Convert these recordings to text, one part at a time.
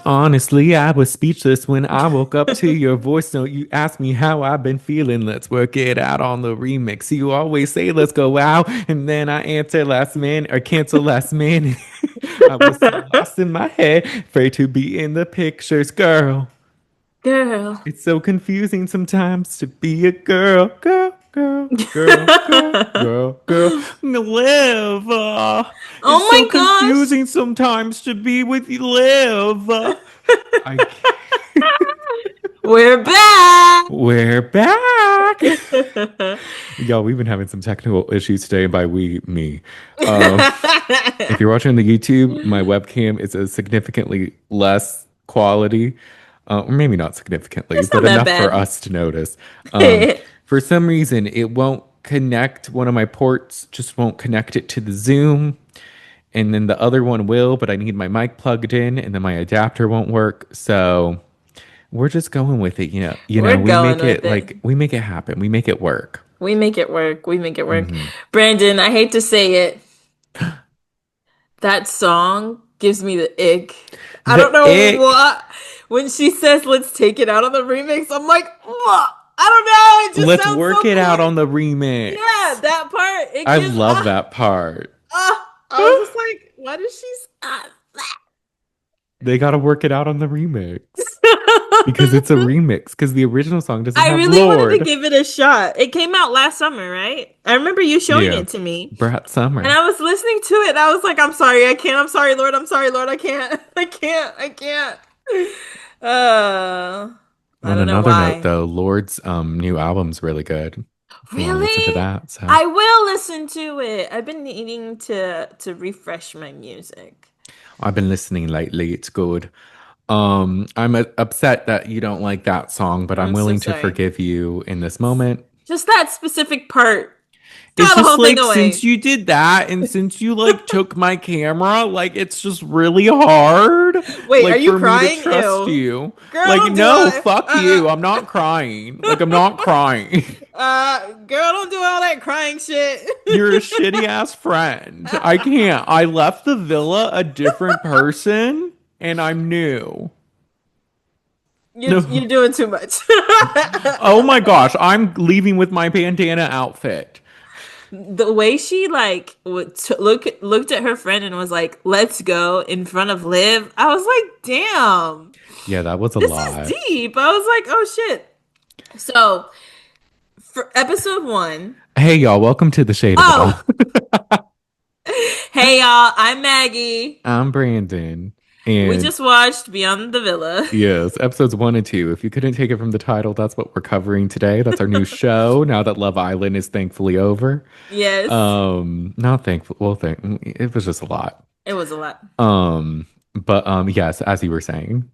Honestly, I was speechless when I woke up to your voice note. You asked me how I've been feeling. Let's work it out on the remix. You always say, let's go out. And then I answer last minute or cancel last minute. I was so lost in my head, afraid to be in the pictures, girl. Girl. It's so confusing sometimes to be a girl, girl, girl, girl, girl, girl, girl. Live. It's Oh so my gosh. confusing sometimes to be with you, Live. I can't. We're back. We're back. Y'all, we've been having some technical issues today. By we, me. Um, if you're watching on the YouTube, my webcam is a significantly less quality, or maybe not significantly, It's but not that enough for bad. us to notice. For some reason, it won't connect. One of my ports just won't connect it to the Zoom, and then the other one will, but I need my mic plugged in, and then my adapter won't work. So we're just going with it. We're We going make with it it. like we make it happen. We make it work. We make it work. We make it work. Hmm. Brandon, I hate to say it. That song gives me the ick. I don't The know ick. what. When she says, let's take it out on the remix, I'm like, ugh. I don't know. It just Let's sounds work so it out on corny. the remix. Yeah, that part. It I gives, love that part. I was just like, why does she, They got to work it out on the remix because it's a remix. Because the original song doesn't I have really wanted to Lord. give it a shot. It came out last summer, right? I remember you showing Yeah, it to me. Brat And Summer. I was listening to it and I was like, I'm sorry, I can't. I'm sorry, Lord. I'm sorry, Lord. I can't. I can't. I can't. Uh, I On don't know another note, why. though, Lord's new album's really good. If you want to listen to Really? that, so I will listen to it. I've been needing to refresh my music. I've been listening lately. It's good. I'm upset that you don't like that song, but I'm I'm so willing to sorry. forgive you in this moment. Just that specific part. Throw It's the just whole thing like since away. you did that and since you like took my camera, like it's just really hard Wait, are like you for me to crying? trust Ew. you. Girl, Like don't do no, all that. fuck you. I'm not crying. Like I'm not crying. Girl, don't do all that crying shit. You're a shitty ass friend. I can't. I left the villa a different person and I'm new. You're doing too much. Oh my gosh, I'm leaving with my bandana outfit. The way she like looked at her friend and was like, "Let's go" in front of Liv. I was like, "Damn, Yeah, that was a this is lot. deep." I was like, "Oh shit." So for episode one, Hey y'all, welcome to the Shade of It All. oh, hey y'all, I'm Maggie. I'm Brandon. We And just watched Beyond the Villa. yes, episodes 1 and 2. If you couldn't take it from the title, that's what we're covering today. That's our new show now that Love Island is thankfully over. Yes, Not thankful. Well, it was just a lot. it was a lot. But yes, as you were saying,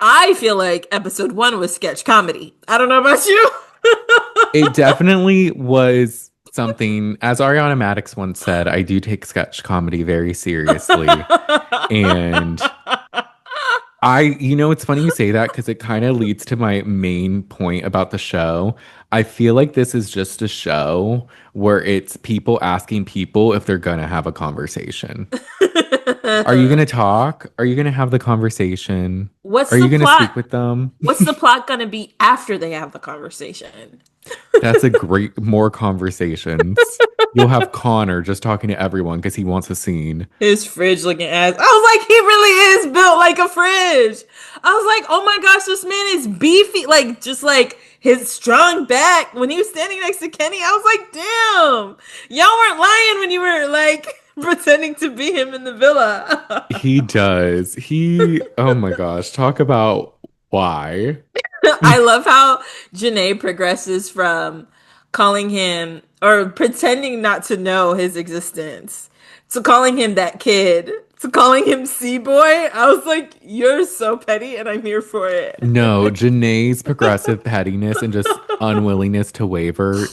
I feel like episode one was sketch comedy. I don't know about you. it definitely was something, as Ariana Madix once said, I do take sketch comedy very seriously. And it's funny you say that because it kind of leads to my main point about the show. I feel like this is just a show where it's people asking people if they're gonna have a conversation. Are you gonna talk? Are you gonna have the conversation? What's Are the you gonna plot? speak with them? What's the plot gonna be after they have the conversation? That's a great more conversations. You'll have Connor just talking to everyone because he wants a scene. His fridge looking ass. I was like, he really is built like a fridge. I was like, oh my gosh, this man is beefy. Like, just like his strong back. When he was standing next to Kenny, I was like, damn, y'all weren't lying when you were like pretending to be him in the villa. He does. Oh my gosh, talk about why. I love how Janae progresses from calling him or pretending not to know his existence to calling him that kid to calling him C boy. I was like, you're so petty, and I'm here for it. No, Janae's progressive pettiness and just unwillingness to waver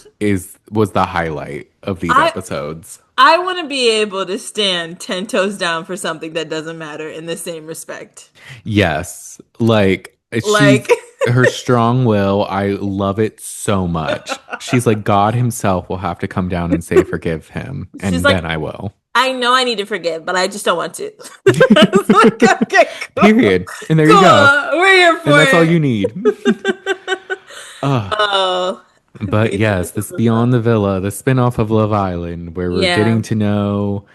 was the highlight of these I episodes. I want to be able to stand 10 toes down for something that doesn't matter in the same respect. Yes, like Like, her strong will. I love it so much. She's like God himself will have to come down and say forgive him, she's and like, then I will. I know I need to forgive, but I just don't want to. I was like, okay, cool. Period. And there you go. Cool. We're here And that's all you for need. it. uh, Oh, but yes, pieces of this the villa. Beyond the Villa, the spinoff of Love Island, where we're getting Yeah. to know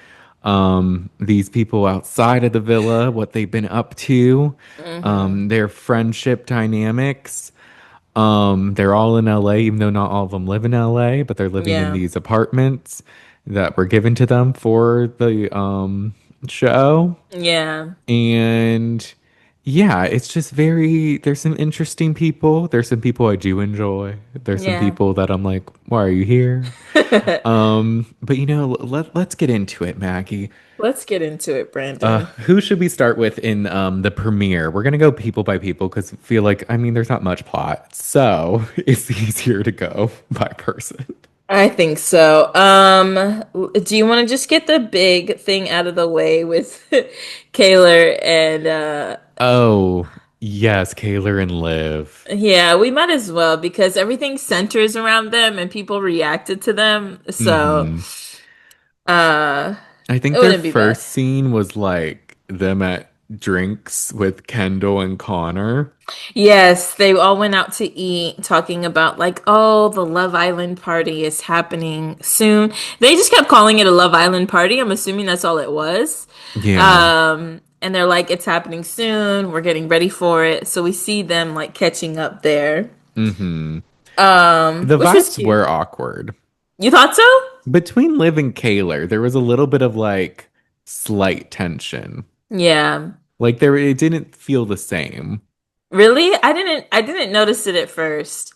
these people outside of the villa, what they've been up to, Hmm. their friendship dynamics. They're all in LA, even though not all of them live in LA, but they're living in Yeah. these apartments that were given to them for the show. Yeah. And yeah, it's just very, there's some interesting people. There's some people I do enjoy. There's some Yeah. people that I'm like, why are you here? But let's get into it, Maggie. Let's get into it, Brandon. Who should we start with in the premiere? We're gonna go people by people because I feel like I mean there's not much plot, so it's easier to go by person. I think so. Do you want to just get the big thing out of the way with Kaylor and Oh, yes, Kaylor and Liv. yeah, we might as well because everything centers around them and people reacted to them. So, Hmm. uh I it think their wouldn't be bad. first scene was like them at drinks with Kendall and Connor. Yes, they all went out to eat, talking about like, oh, the Love Island party is happening soon. They just kept calling it a Love Island party. I'm assuming that's all it was. Yeah. And they're like, it's happening soon. We're getting ready for it. So we see them like catching up there. Hmm. The Which was vibes cute. were awkward. You thought so? Between Liv and Kaylor, there was a little bit of like slight tension. Yeah. Like there, it didn't feel the same. Really? I didn't notice it at first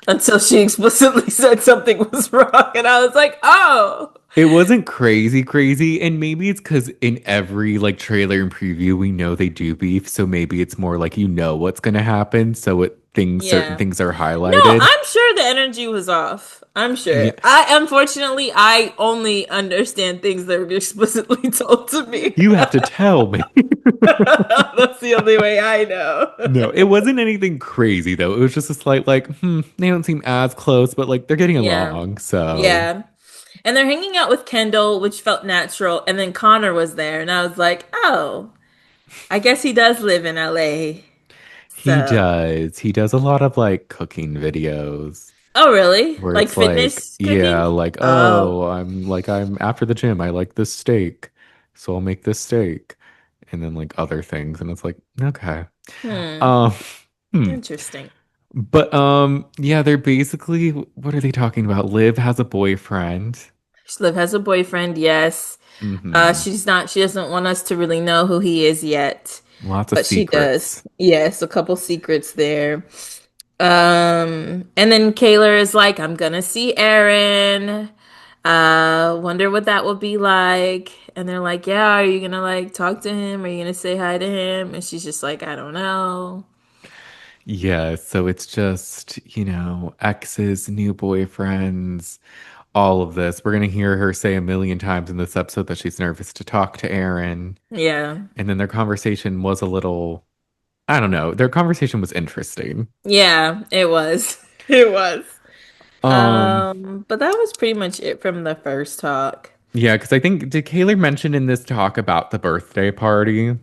until she explicitly said something was wrong and I was like, "Oh." It wasn't crazy, crazy, and maybe it's because in every like trailer and preview, we know they do beef, so maybe it's more like you know what's gonna happen, so certain Yeah. things are No, highlighted. I'm sure the energy was off. I'm sure. Yeah, I only understand things that are explicitly told to me. you have to tell me. That's the only way I know. No, it wasn't anything crazy though. It was just a slight like, they don't seem as close, but like they're getting Yeah. along. So Yeah. And they're hanging out with Kendall, which felt natural. And then Connor was there. And I was like, oh, I guess he does live in LA. he So, does. He does a lot of like cooking videos oh, really? where Like it's like, fitness yeah, cooking? like, Oh, oh, I'm after the gym. I like this steak, so I'll make this steak, and then like other things, and it's like, okay. hmm. Um, hmm. Interesting. But yeah, they're basically what are they talking about? Liv has a boyfriend. Liv has a boyfriend, yes. Hmm. She doesn't want us to really know who he is yet, Lots of but she does. secrets. Yes, a couple secrets there. And then Kaylor is like, I'm gonna see Aaron. Wonder what that will be like. And they're like, yeah, are you gonna like talk to him? Are you gonna say hi to him? And she's just like, I don't know. Yeah, so it's just, exes, new boyfriends, all of this. We're gonna hear her say a million times in this episode that she's nervous to talk to Aaron. Yeah. And then their conversation was a little, I don't know, their conversation was interesting. Yeah, it was. It was. Um, But that was pretty much it from the first talk. yeah, because I think did Kaylor mention in this talk about the birthday party?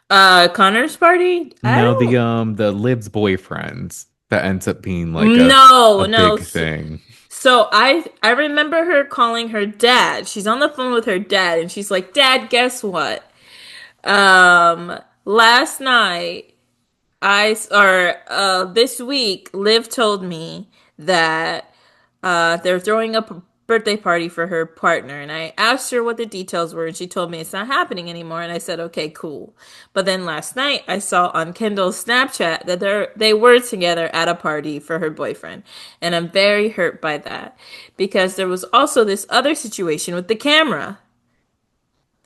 Connor's party? I No, don't the Liv's boyfriends that ends up being like a no, no. big thing. So I remember her calling her dad. She's on the phone with her dad and she's like, "Dad, guess what? Last night or this week, Liv told me that they're throwing up a birthday party for her partner. And I asked her what the details were, and she told me it's not happening anymore. And I said, okay, cool. But then last night, I saw on Kendall's Snapchat that they were together at a party for her boyfriend. And I'm very hurt by that because there was also this other situation with the camera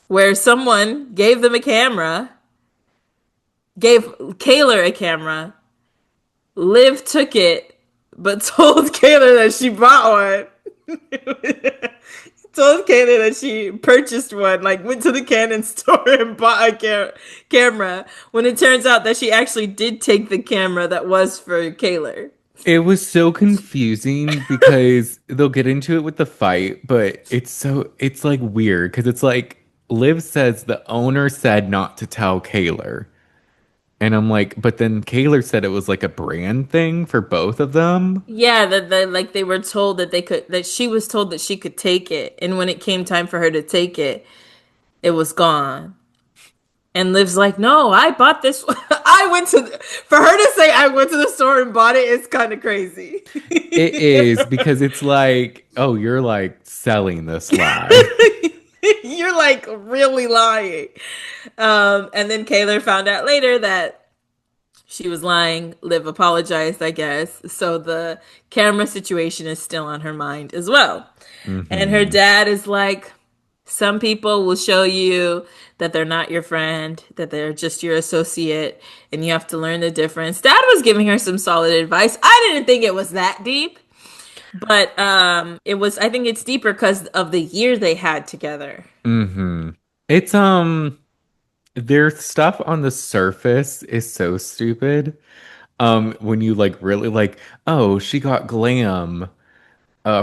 where someone gave them a camera, gave Kaylor a camera. Liv took it, but told Kaylor that she bought one. Told Kaylor that she purchased one, like went to the Canon store and bought a camera. When it turns out that she actually did take the camera that was for Kaylor. It was so confusing because they'll get into it with the fight, but it's like weird because it's like Liv says the owner said not to tell Kaylor. And I'm like, but then Kaylor said it was like a brand thing for both of them. Yeah, that like they were told that they could that she was told that she could take it, and when it came time for her to take it, it was gone. And Liv's like, no, I bought this. I went to for her to say I went to the store and bought it is kind of crazy. It is because it's like, oh, you're like selling this lie. You're like really lying. And then Kaylor found out later that she was lying. Liv apologized, I guess. So the camera situation is still on her mind as well. And her Hmm. dad is like, some people will show you that they're not your friend, that they're just your associate, and you have to learn the difference. Dad was giving her some solid advice. I didn't think it was that deep, but it was. I think it's deeper because of the year they had together. Hmm. It's their stuff on the surface is so stupid. When you like really like, oh, she got glam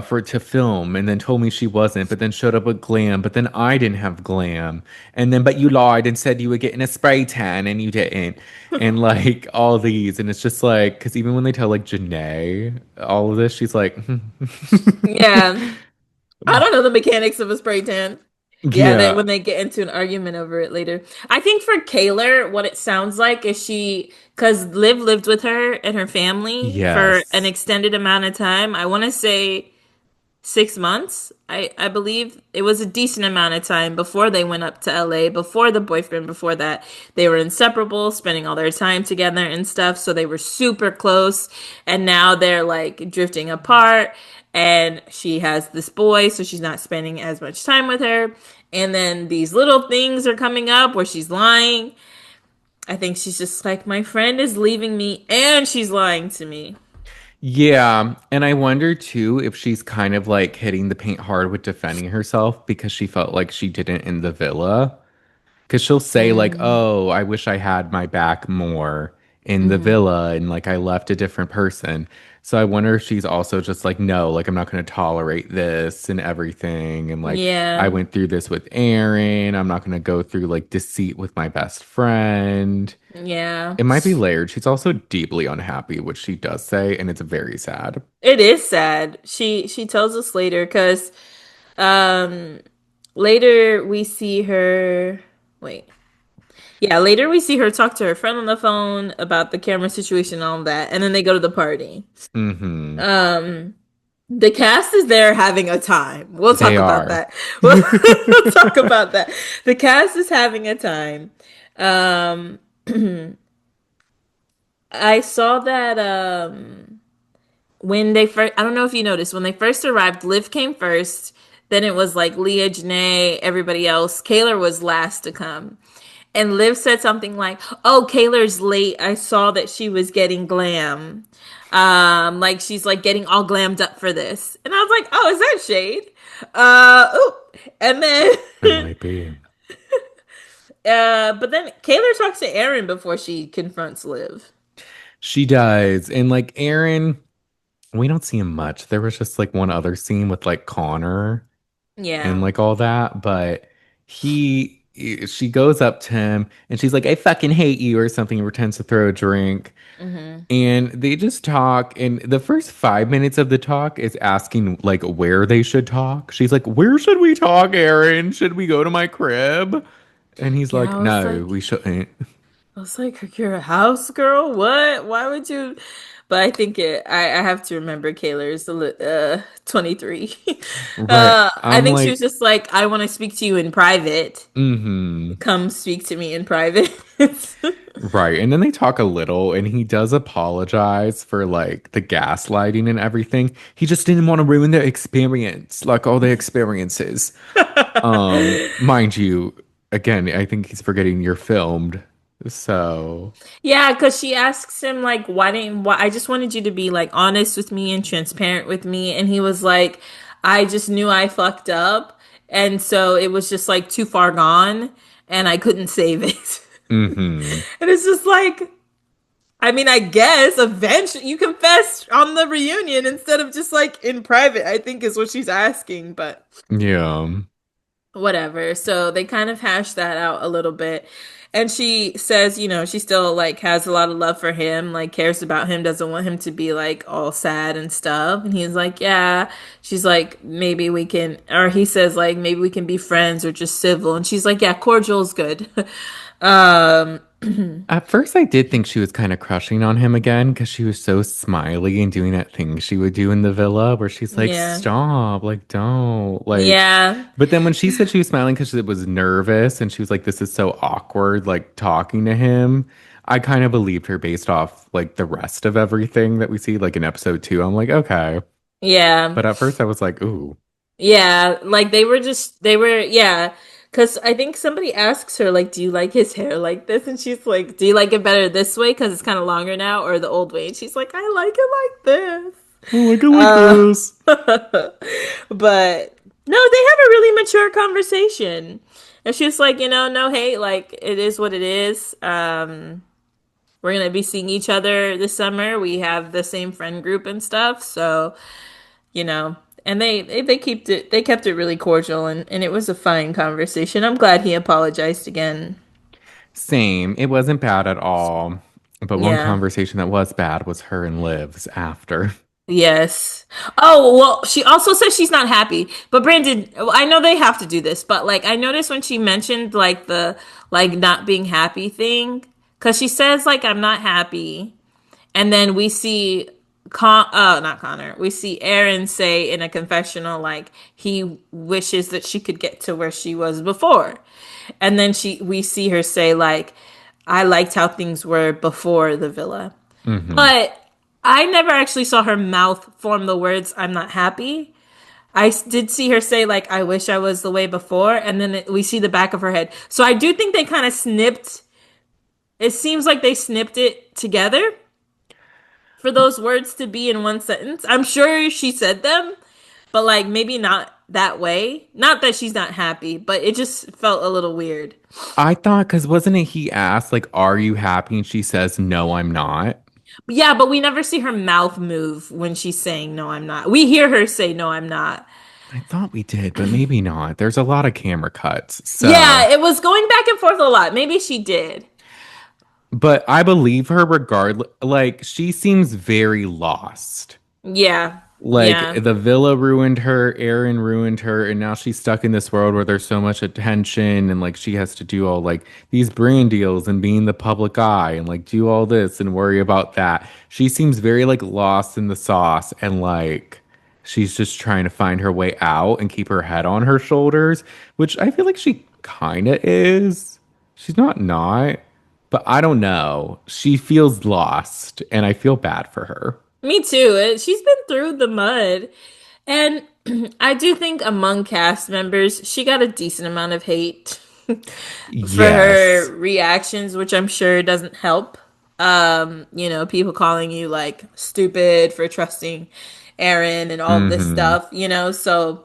for to film and then told me she wasn't, but then showed up with glam, but then I didn't have glam. And then but you lied and said you were getting a spray tan and you didn't. And like all these, and it's just like because even when they tell like Janae all of this, she's like, Yeah, I don't know the mechanics of a spray tan. Yeah, they yeah, when they get into an argument over it later. I think for Kaylor, what it sounds like is she, because Liv lived with her and her family for an yes. extended amount of time. I want to say 6 months. I believe it was a decent amount of time before they went up to LA, before the boyfriend, before that. They were inseparable, spending all their time together and stuff. So they were super close. And now they're like drifting apart. And she has this boy, so she's not spending as much time with her. And then these little things are coming up where she's lying. I think she's just like, my friend is leaving me and she's lying to me. Yeah, and I wonder too if she's kind of like hitting the paint hard with defending herself because she felt like she didn't in the villa. Because she'll say, like, Mm. oh, I wish I had my back more in the Hmm. villa and like I left a different person. So I wonder if she's also just like, no, like I'm not going to tolerate this and everything. And like I Yeah. went through this with Aaron. I'm not going to go through like deceit with my best friend. Yeah. It might be layered. She's also deeply unhappy, which she does say, and it's very sad. It is sad. She tells us later because um later we see her wait. Yeah, later we see her talk to her friend on the phone about the camera situation and all that, and then they go to the party. Hmm. Um the cast is there having a time. We'll They talk about are. that. We'll talk about that. The cast is having a time. Um I saw that when they first, I don't know if you noticed, when they first arrived, Liv came first. Then it was like Leah, Janae, everybody else. Kaylor was last to come. And Liv said something like, oh, Kaylor's late. I saw that she was getting glam. Like she's like getting all glammed up for this. And I was like, oh, is that shade? Ooh. And then, It might be. but then Kaylor talks to Aaron before she confronts Liv. She does. And like Aaron, we don't see him much. There was just like one other scene with like Connor and Yeah. like all that, but she goes up to him and she's like, I fucking hate you or something, and pretends to throw a drink. Hmm. And they just talk, and the first 5 minutes of the talk is asking like where they should talk. She's like, where should we talk, Aaron? Should we go to my crib? And he's Yeah, like, no, we shouldn't. I was like, you're a house girl? What? Why would you? But I think I have to remember Kaylor's 23. Right. I I'm think she was like, just like, I want to speak to you in private. mm-hmm. Come speak to me in private. Right. And then they talk a little, and he does apologize for like the gaslighting and everything. He just didn't want to ruin their experience, like all the experiences. Mind you, again, I think he's forgetting you're filmed. So, Yeah, because she asks him like, why I just wanted you to be like honest with me and transparent with me. And he was like, I just knew I fucked up. And so it was just like too far gone and I couldn't save it. mm-hmm. And it's just like, I mean, I guess eventually you confess on the reunion instead of just like in private, I think is what she's asking, but Yeah. whatever. So they kind of hash that out a little bit. And she says, she still like has a lot of love for him, like cares about him, doesn't want him to be like all sad and stuff. And he's like, yeah. She's like, maybe we can, or he says like, maybe we can be friends or just civil. And she's like, yeah, cordial's good. um, At first, I did think she was kind of crushing on him again because she was so smiley and doing that thing she would do in the villa where she's like, yeah, stop, like, don't. Like, yeah, but then when she said she was smiling because she was nervous and she was like, this is so awkward, like talking to him, I kind of believed her based off like the rest of everything that we see, like in episode two. I'm like, okay. yeah. But at first, I was like, ooh. Yeah, like yeah. Because I think somebody asks her, like, do you like his hair like this? And she's like, do you like it better this way? Because it's kind of longer now, or the old way? And she's like, I like it like this. I like it like Uh, this. but no, they have a really mature conversation. And she's like, no hate, like, it is what it is. We're gonna be seeing each other this summer. We have the same friend group and stuff, so you know and they kept it really cordial, and it was a fine conversation. I'm glad he apologized again. Same. It wasn't bad at all. But one Yeah. conversation that was bad was her and Liv's after. Yes. Oh, well, she also says she's not happy. But Brandon, I know they have to do this, but like I noticed when she mentioned like the like not being happy thing, because she says like I'm not happy. And then we see not Connor. We see Aaron say in a confessional like he wishes that she could get to where she was before. And then we see her say like I liked how things were before the villa. Hmm. But I never actually saw her mouth form the words I'm not happy. I did see her say like I wish I was the way before, and then we see the back of her head. So I do think they kind of snipped, it seems like they snipped it together for those words to be in one sentence. I'm sure she said them, but like maybe not that way. Not that she's not happy, but it just felt a little weird. I thought, because wasn't it he asked, like, are you happy? And she says, no, I'm not. Yeah, but we never see her mouth move when she's saying no, I'm not. We hear her say no, I'm not. I thought we did, but maybe not. There's a lot of camera cuts. Yeah, So, it was going back and forth a lot. Maybe she did. but I believe her regardless. Like, she seems very lost. Yeah. Like Yeah. the villa ruined her, Aaron ruined her, and now she's stuck in this world where there's so much attention and like she has to do all like these brand deals and be in the public eye and like do all this and worry about that. She seems very like lost in the sauce and like she's just trying to find her way out and keep her head on her shoulders, which I feel like she kind of is. She's not, but I don't know. She feels lost and I feel bad for her. Me too. She's been through the mud. And I do think among cast members, she got a decent amount of hate for her Yes. reactions, which I'm sure doesn't help. People calling you like stupid for trusting Aaron and all this Mm-hmm. stuff. So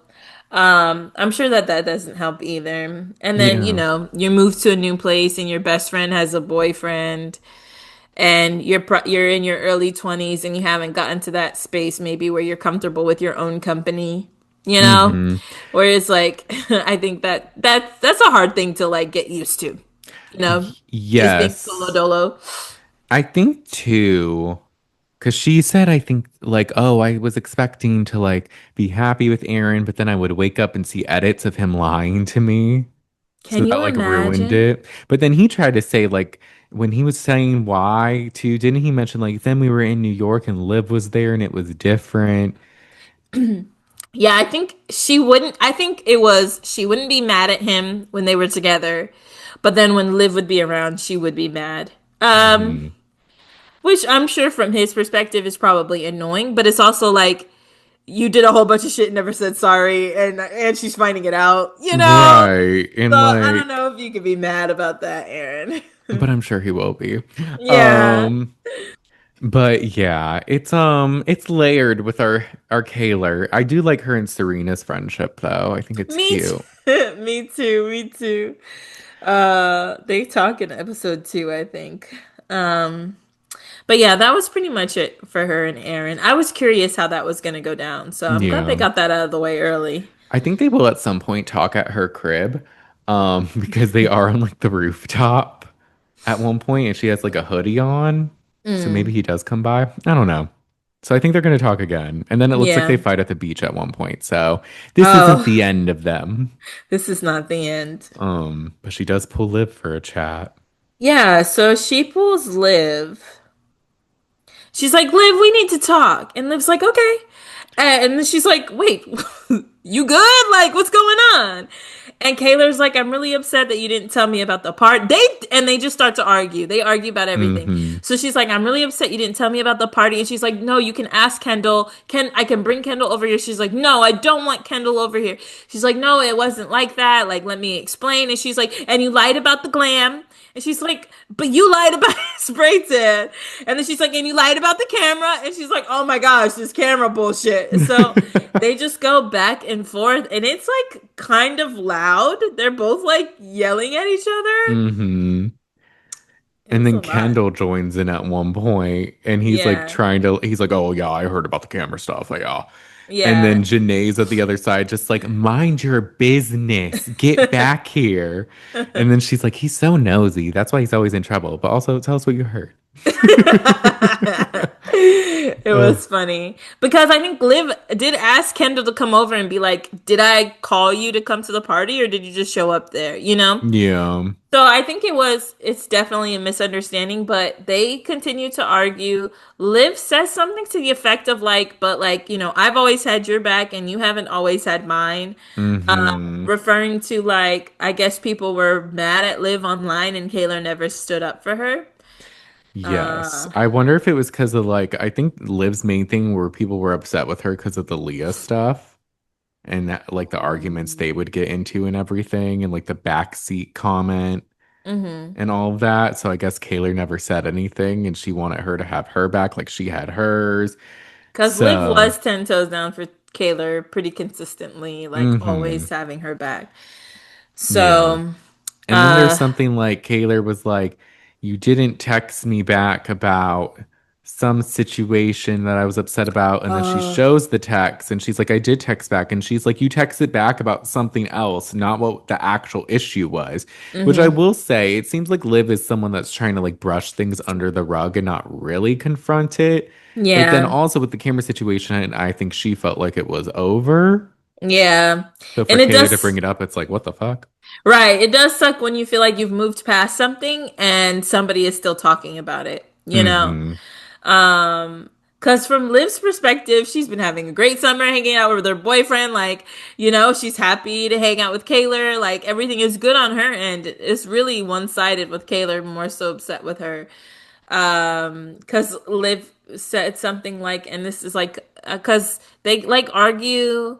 I'm sure that doesn't help either. And then, Yeah. you move to a new place and your best friend has a boyfriend and you're in your early 20s and you haven't gotten to that space maybe where you're comfortable with your own company, you know? Mm-hmm. Where it's like I think that's a hard thing to like get used to, just being solo Yes. dolo. I think too, because she said, I think, like, oh, I was expecting to like be happy with Aaron, but then I would wake up and see edits of him lying to me. So Can that you like ruined imagine? it. But then he tried to say, like, when he was saying why too, didn't he mention like then we were in New York and Liv was there and it was different? Yeah, I think it was she wouldn't be mad at him when they were together, but then when Liv would be around, she would be mad. Hmm. Which I'm sure from his perspective is probably annoying, but it's also like you did a whole bunch of shit and never said sorry, and she's finding it out. Right. So And I don't like, know if you could be mad about that, Aaron. but I'm sure he will be. Yeah. Um, But yeah, it's layered with our Kaylor. I do like her and Serena's friendship though. I think it's Me cute. too. Me too. Me too. They talk in episode 2, I think. Um, But yeah, that was pretty much it for her and Aaron. I was curious how that was going to go down. So I'm glad they Yeah. got that out of the way early. I think they will at some point talk at her crib, because they are on like the rooftop at one point and she has like a hoodie on. So maybe Mm, he does come by. I don't know. So I think they're going to talk again. And then it looks like they yeah. fight at the beach at one point. So this isn't Oh, the end of them. this is not the end. But she does pull Liv for a chat. Yeah, so she pulls Liv. She's like, Liv, we need to talk. And Liv's like, okay. And then she's like, wait, you good? Like, what's going on? And Kaylor's like, I'm really upset that you didn't tell me about the part. They just start to argue. They argue about everything. Mm-hmm. So she's like, I'm really upset you didn't tell me about the party. And she's like, no, you can ask Kendall. I can bring Kendall over here. She's like, no, I don't want Kendall over here. She's like, no, it wasn't like that. Like, let me explain. And she's like, and you lied about the glam. And she's like, but you lied about spray tan. And then she's like, and you lied about the camera. And she's like, oh my gosh, this camera bullshit. So they just go back and forth. And it's like kind of loud. They're both like yelling at each other. Mm-hmm. It And was a then lot. Kendall joins in at one point and he's like Yeah. trying to, he's like, oh, yeah, I heard about the camera stuff. Like, yeah. And then Yeah. Janae's at the other side, just like, mind your business. Get back here. And then she's like, he's so nosy. That's why he's always in trouble. But also, tell us what you heard. It Ugh. was funny because I think Liv did ask Kendall to come over and be like, did I call you to come to the party or did you just show up there? You know? Yeah. So I think it's definitely a misunderstanding, but they continue to argue. Liv says something to the effect of like, but like, I've always had your back and you haven't always had mine. Mm-hmm. Referring to like, I guess people were mad at Liv online and Kaylor never stood up for her. Yes. Uh, I wonder if it was because of like, I think Liv's main thing were people were upset with her because of the Leah stuff and that, like the arguments they would get into and everything and like the backseat comment mm-hmm. and all of that. So I guess Kaylor never said anything and she wanted her to have her back like she had hers. Because Liv So, was 10 toes down for Kaylor pretty consistently, like mm-hmm. always having her back. Yeah. So, And then there's uh, something like Kaylor was like, you didn't text me back about some situation that I was upset about. And then she uh, shows the text and she's like, I did text back. And she's like, you texted back about something else, not what the actual issue was. Which I mm-hmm. will say, it seems like Liv is someone that's trying to like brush things under the rug and not really confront it. But then Yeah, also with the camera situation, I think she felt like it was over. yeah. So for And it Kaylor to bring does, it up, it's like, what the fuck? right. It does suck when you feel like you've moved past something and somebody is still talking about it, you know? Mm-hmm. Um, because from Liv's perspective, she's been having a great summer hanging out with her boyfriend. Like, she's happy to hang out with Kaylor. Like, everything is good on her end. It's really one-sided with Kaylor, more so upset with her. Because Liv said something like, and this is like, because they like argue,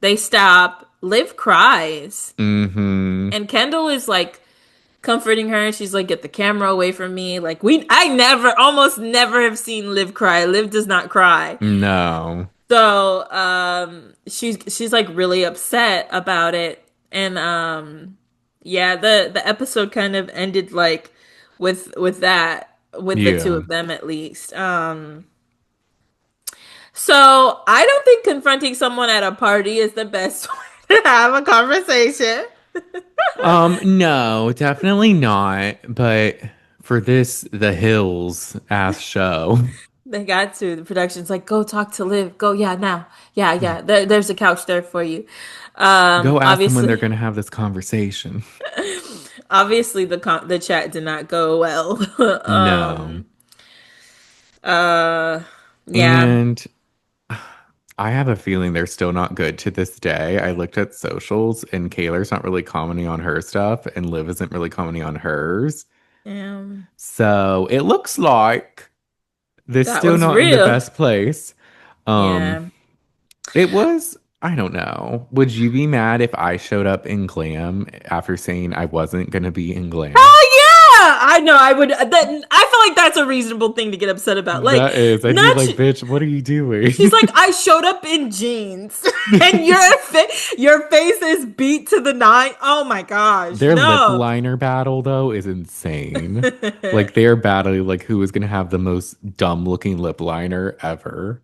they stop. Liv cries, Mm-hmm. and Kendall is like comforting her. She's like, "Get the camera away from me." Like I never, almost never have seen Liv cry. Liv does not cry. No. So, she's like really upset about it, and yeah, the episode kind of ended like with that, with the two Yeah. of them at least. So I don't think confronting someone at a party is the best way to have a conversation. No, definitely not. But for this, the Hills ass show, They got to. The production's like, go talk to Liv. Go, yeah, now. Yeah, yeah. There's a couch there for you. go ask them when they're Obviously, gonna have this conversation. obviously the chat did not go well. No. Uh, yeah, And I have a feeling they're still not good to this day. I looked at socials and Kaylor's not really commenting on her stuff and Liv isn't really commenting on hers. yeah. So it looks like they're That still was not in the real. best place. Um, Yeah. It was, I don't know. Would you be mad if I showed up in glam after saying I wasn't gonna be in glam? Oh yeah, I know. I would. I feel like that's a reasonable thing to get upset about. Like, That is. I'd be not like, bitch, what are you doing? she's like, I showed up in jeans, and your face is beat to the nine. Oh my gosh, Their lip no. liner battle though is insane. Like they're battling like who is gonna have the most dumb looking lip liner ever.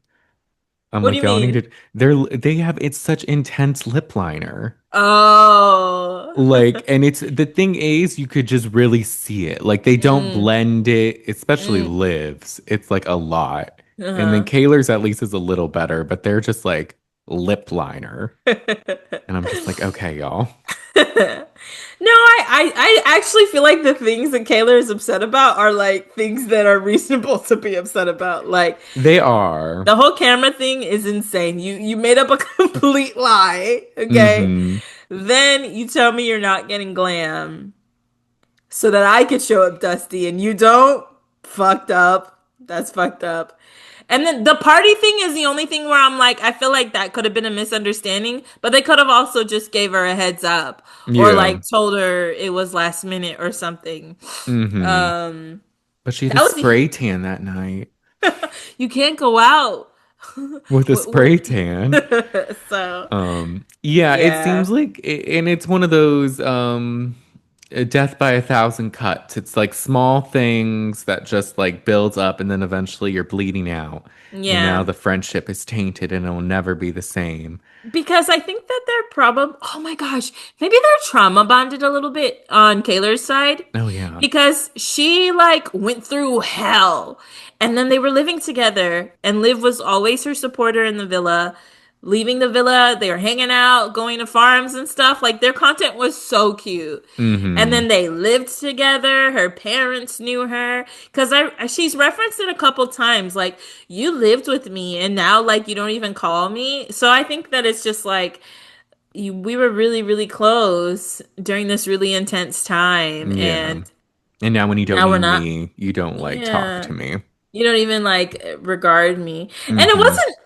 I'm What do like, you y'all need mean? to they have it's such intense lip liner. Oh. Like, and it's the thing is you could just really see it. Like they don't Mm, blend it, especially mm, Liv's. It's like a lot. And then uh-huh. Kaylor's at least is a little better, but they're just like lip liner. And I'm just like, okay, y'all. No, I actually feel like the things that Kaylor is upset about are like things that are reasonable to be upset about. Like They are. the whole camera thing is insane. You made up a complete lie, okay? Mm-hmm. Then you tell me you're not getting glam so that I could show up dusty and you don't. Fucked up. That's fucked up. And then the party thing is the only thing where I'm like, I feel like that could have been a misunderstanding, but they could have also just gave her a heads up or Yeah. like told her it was last minute or something. Mm-hmm. Um, But she had a that was spray tan that night you can't go out. with a spray tan. So Yeah, it yeah, seems like, and it's one of those a death by a thousand cuts. It's like small things that just like builds up and then eventually you're bleeding out. And now yeah. the friendship is tainted and it'll never be the same. Because I think that they're probably, oh my gosh, maybe they're trauma bonded a little bit on Kaylor's side Oh yeah. because she like went through hell and then they were living together and Liv was always her supporter in the villa. Leaving the villa, they were hanging out, going to farms and stuff. Like their content was so cute. And Mm-hmm. then they lived together. Her parents knew her because she's referenced it a couple times. Like you lived with me, and now like you don't even call me. So I think that it's just like we were really really close during this really intense time, Yeah. and And now when you don't now we're need not. me, you don't like talk Yeah, to me. you don't even like regard me, and it Mm-hmm. wasn't.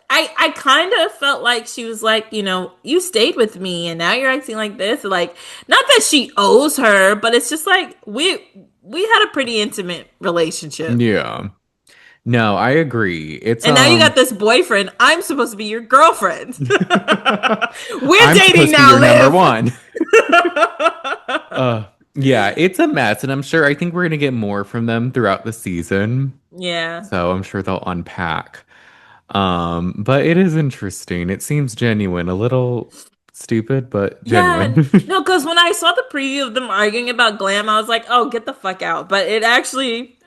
I kind of felt like she was like, you stayed with me and now you're acting like this. Like, not that she owes her, but it's just like we had a pretty intimate relationship. Yeah. No, I agree. It's And now you got this boyfriend. I'm supposed to be your girlfriend. We're I'm dating supposed to be now, your number Liv. one. Yeah, it's a mess, and I'm sure I think we're gonna get more from them throughout the season. Yeah. So I'm sure they'll unpack. But it is interesting. It seems genuine, a little stupid, but Yeah. genuine. No, because when I saw the preview of them arguing about glam, I was like, oh, get the fuck out. But it actually,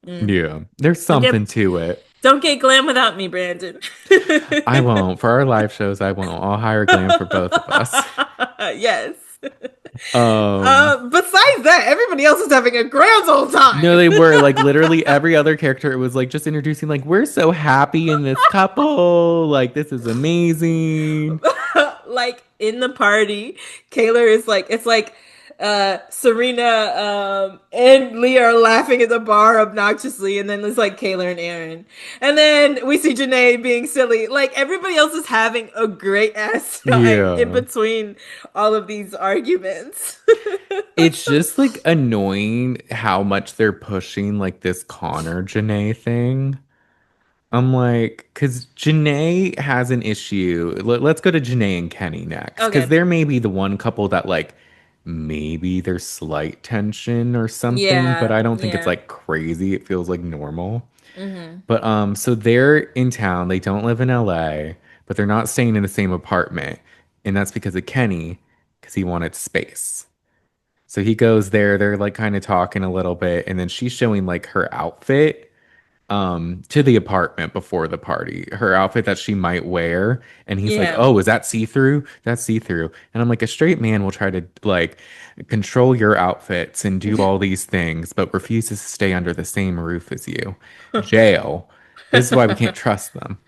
mm, Yeah, there's don't something get to it. don't get glam without me, Brandon. I won't. For our live shows, I won't. I'll hire Glam for both of us. Yes. Um, Besides that, everybody else is having a grand old no, time. they were like literally every other character. It was like just introducing, like, we're so happy in this couple. Like, this is amazing. Like in the party, Kaylor is like, it's like Serena and Leah are laughing at the bar obnoxiously, and then it's like Kaylor and Aaron. And then we see Janae being silly. Like everybody else is having a great ass time in Yeah. between all of these arguments. It's just like annoying how much they're pushing like this Connor Janae thing. I'm like, because Janae has an issue. Let's go to Janae and Kenny next, because Okay. they're maybe the one couple that like maybe there's slight tension or something, but Yeah, I don't think it's yeah. like crazy. It feels like normal. Hmm. But so they're in town. They don't live in LA, but they're not staying in the same apartment, and that's because of Kenny, because he wanted space. So he goes there. They're like kind of talking a little bit, and then she's showing like her outfit to the apartment before the party, her outfit that she might wear, and he's like, Yeah. oh, is that see-through? That's see-through. And I'm like, a straight man will try to like control your outfits and do all these things but refuses to stay under the same roof as you. Jail. This is why we can't trust them.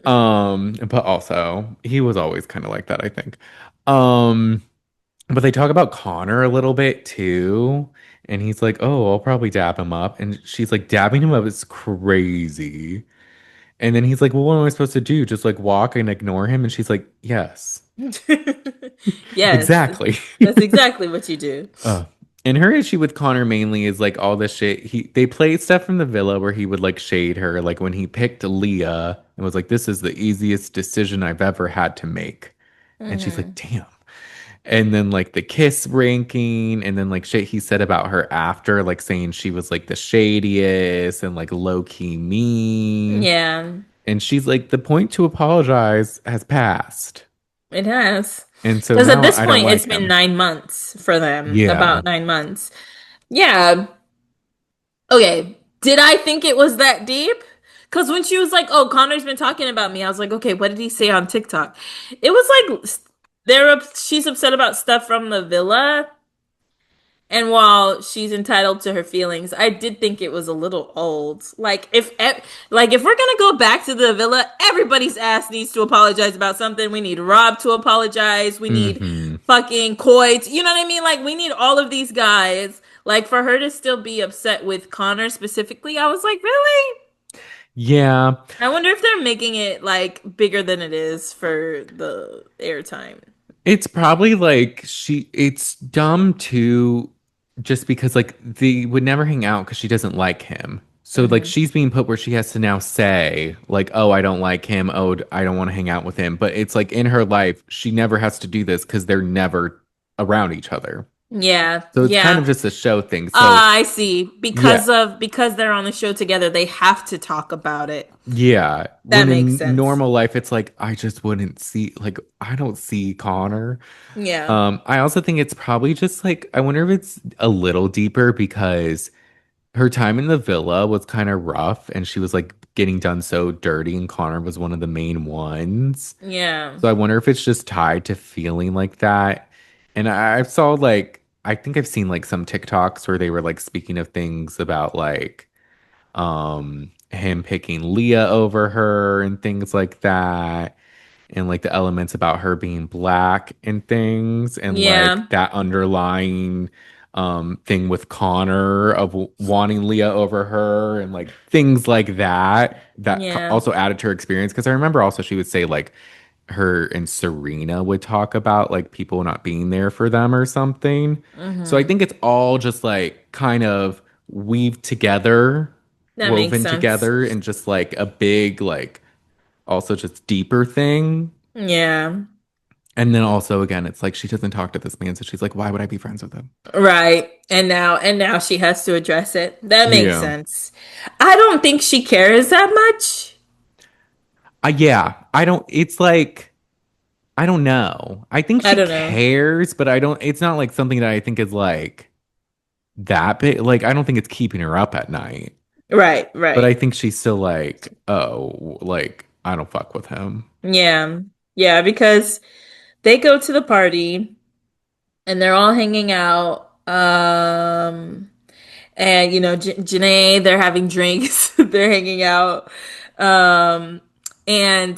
But also he was always kind of like that, I think. um but they talk about Connor a little bit too. And he's like, oh, I'll probably dab him up. And she's like, dabbing him up is crazy. And then he's like, well, what am I supposed to do? Just like walk and ignore him? And she's like, yes, Yes, exactly. that's exactly what you do. uh, And her issue with Connor mainly is like all this shit. They played stuff from the villa where he would like shade her, like when he picked Leah and was like, "This is the easiest decision I've ever had to make," and she's like, Hmm. "Damn." And then like the kiss ranking, and then like shit he said about her after, like saying she was like the shadiest and like low key mean. Yeah, And she's like, the point to apologize has passed. it has. And so Because at now this I don't point, it's like been him. 9 months for them, Yeah. about 9 months. Yeah. Okay. Did I think it was that deep? Because when she was like, "Oh, Connor's been talking about me," I was like, "Okay, what did he say on TikTok?" It was like she's upset about stuff from the villa, and while she's entitled to her feelings, I did think it was a little old. Like if we're gonna go back to the villa, everybody's ass needs to apologize about something. We need Rob to apologize. We need Hmm. fucking Coy. You know what I mean? Like we need all of these guys. Like for her to still be upset with Connor specifically, I was like, really? Yeah. I wonder if they're making it like bigger than it is for the airtime. It's probably like it's dumb too, just because like they would never hang out because she doesn't like him. So like Hmm. she's being put where she has to now say like, oh, I don't like him. Oh, I don't want to hang out with him. But it's like in her life, she never has to do this because they're never around each other. Yeah, So it's kind yeah. of just a show thing. So I see. yeah, Because they're on the show together, they have to talk about it. yeah. That When makes in sense. normal life, it's like I just wouldn't see like I don't see Connor. Yeah. I also think it's probably just like I wonder if it's a little deeper because her time in the villa was kind of rough and she was like getting done so dirty and Connor was one of the main ones. Yeah. So I wonder if it's just tied to feeling like that. And I saw like I think I've seen like some TikToks where they were like speaking of things about like him picking Leah over her and things like that and like the elements about her being black and things and like Yeah. that underlying thing with Connor of wanting Leah over her and like things like that Yeah. also added to her experience because I remember also she would say like her and Serena would talk about like people not being there for them or something. So I Hmm. think it's all just like kind of weaved together, That makes woven sense. together and just like a big like also just deeper thing. Yeah. And then also again, it's like she doesn't talk to this man, so she's like, why would I be friends with him? Right. And now she has to address it. That makes Yeah. sense. I don't think she cares that much. Yeah. I don't it's like I don't know. I think I she don't know. cares, but I don't it's not like something that I think is like that big. Like I don't think it's keeping her up at night. Right, But I right. think she's still like, oh, like I don't fuck with him. Yeah. Yeah, because they go to the party and they're all hanging out. And Janae, they're having drinks, they're hanging out. Um, and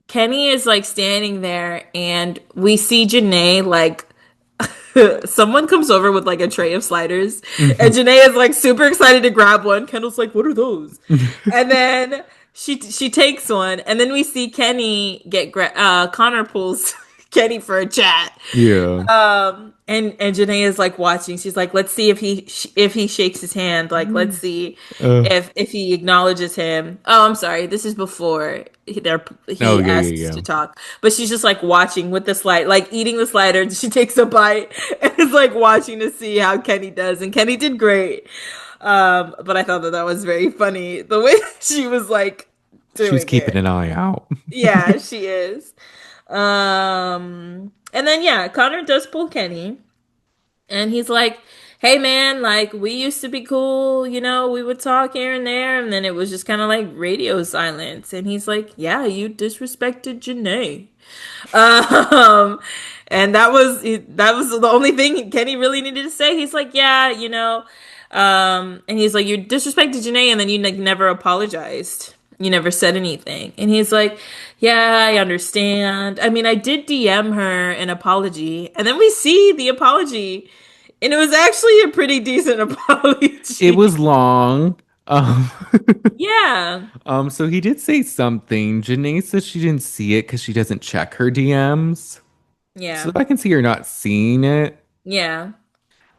Kenny is like standing there, and we see Janae like someone comes over with like a tray of sliders, and Janae is like super excited to grab one. Kendall's like, "What are those?" And then she takes one, and then we see Kenny Connor pulls Kenny for a chat. Yeah. And Janae is like watching. She's like, let's see if he shakes his hand. Like, let's see Uh, if he acknowledges him. Oh, I'm sorry. This is before oh he yeah, asks yeah, to talk. But she's just like watching with the slide, like eating the slider. She takes a bite and is like watching to see how Kenny does. And Kenny did great. But I thought that was very funny the way she was like She was doing keeping it. an eye out. Yeah, she is. And then yeah, Connor does pull Kenny, and he's like, "Hey man, like we used to be cool, we would talk here and there, and then it was just kind of like radio silence." And he's like, "Yeah, you disrespected Janae." Um, and that was the only thing Kenny really needed to say. He's like, "Yeah, and he's like, you disrespected Janae, and then you like never apologized. You never said anything." And he's like, "Yeah, I understand. I mean, I did DM her an apology, and then we see the apology, and it was actually a pretty decent It was apology." long. Yeah, So he did say something. Janae says she didn't see it because she doesn't check her DMs. So yeah, I can see her not seeing it. yeah.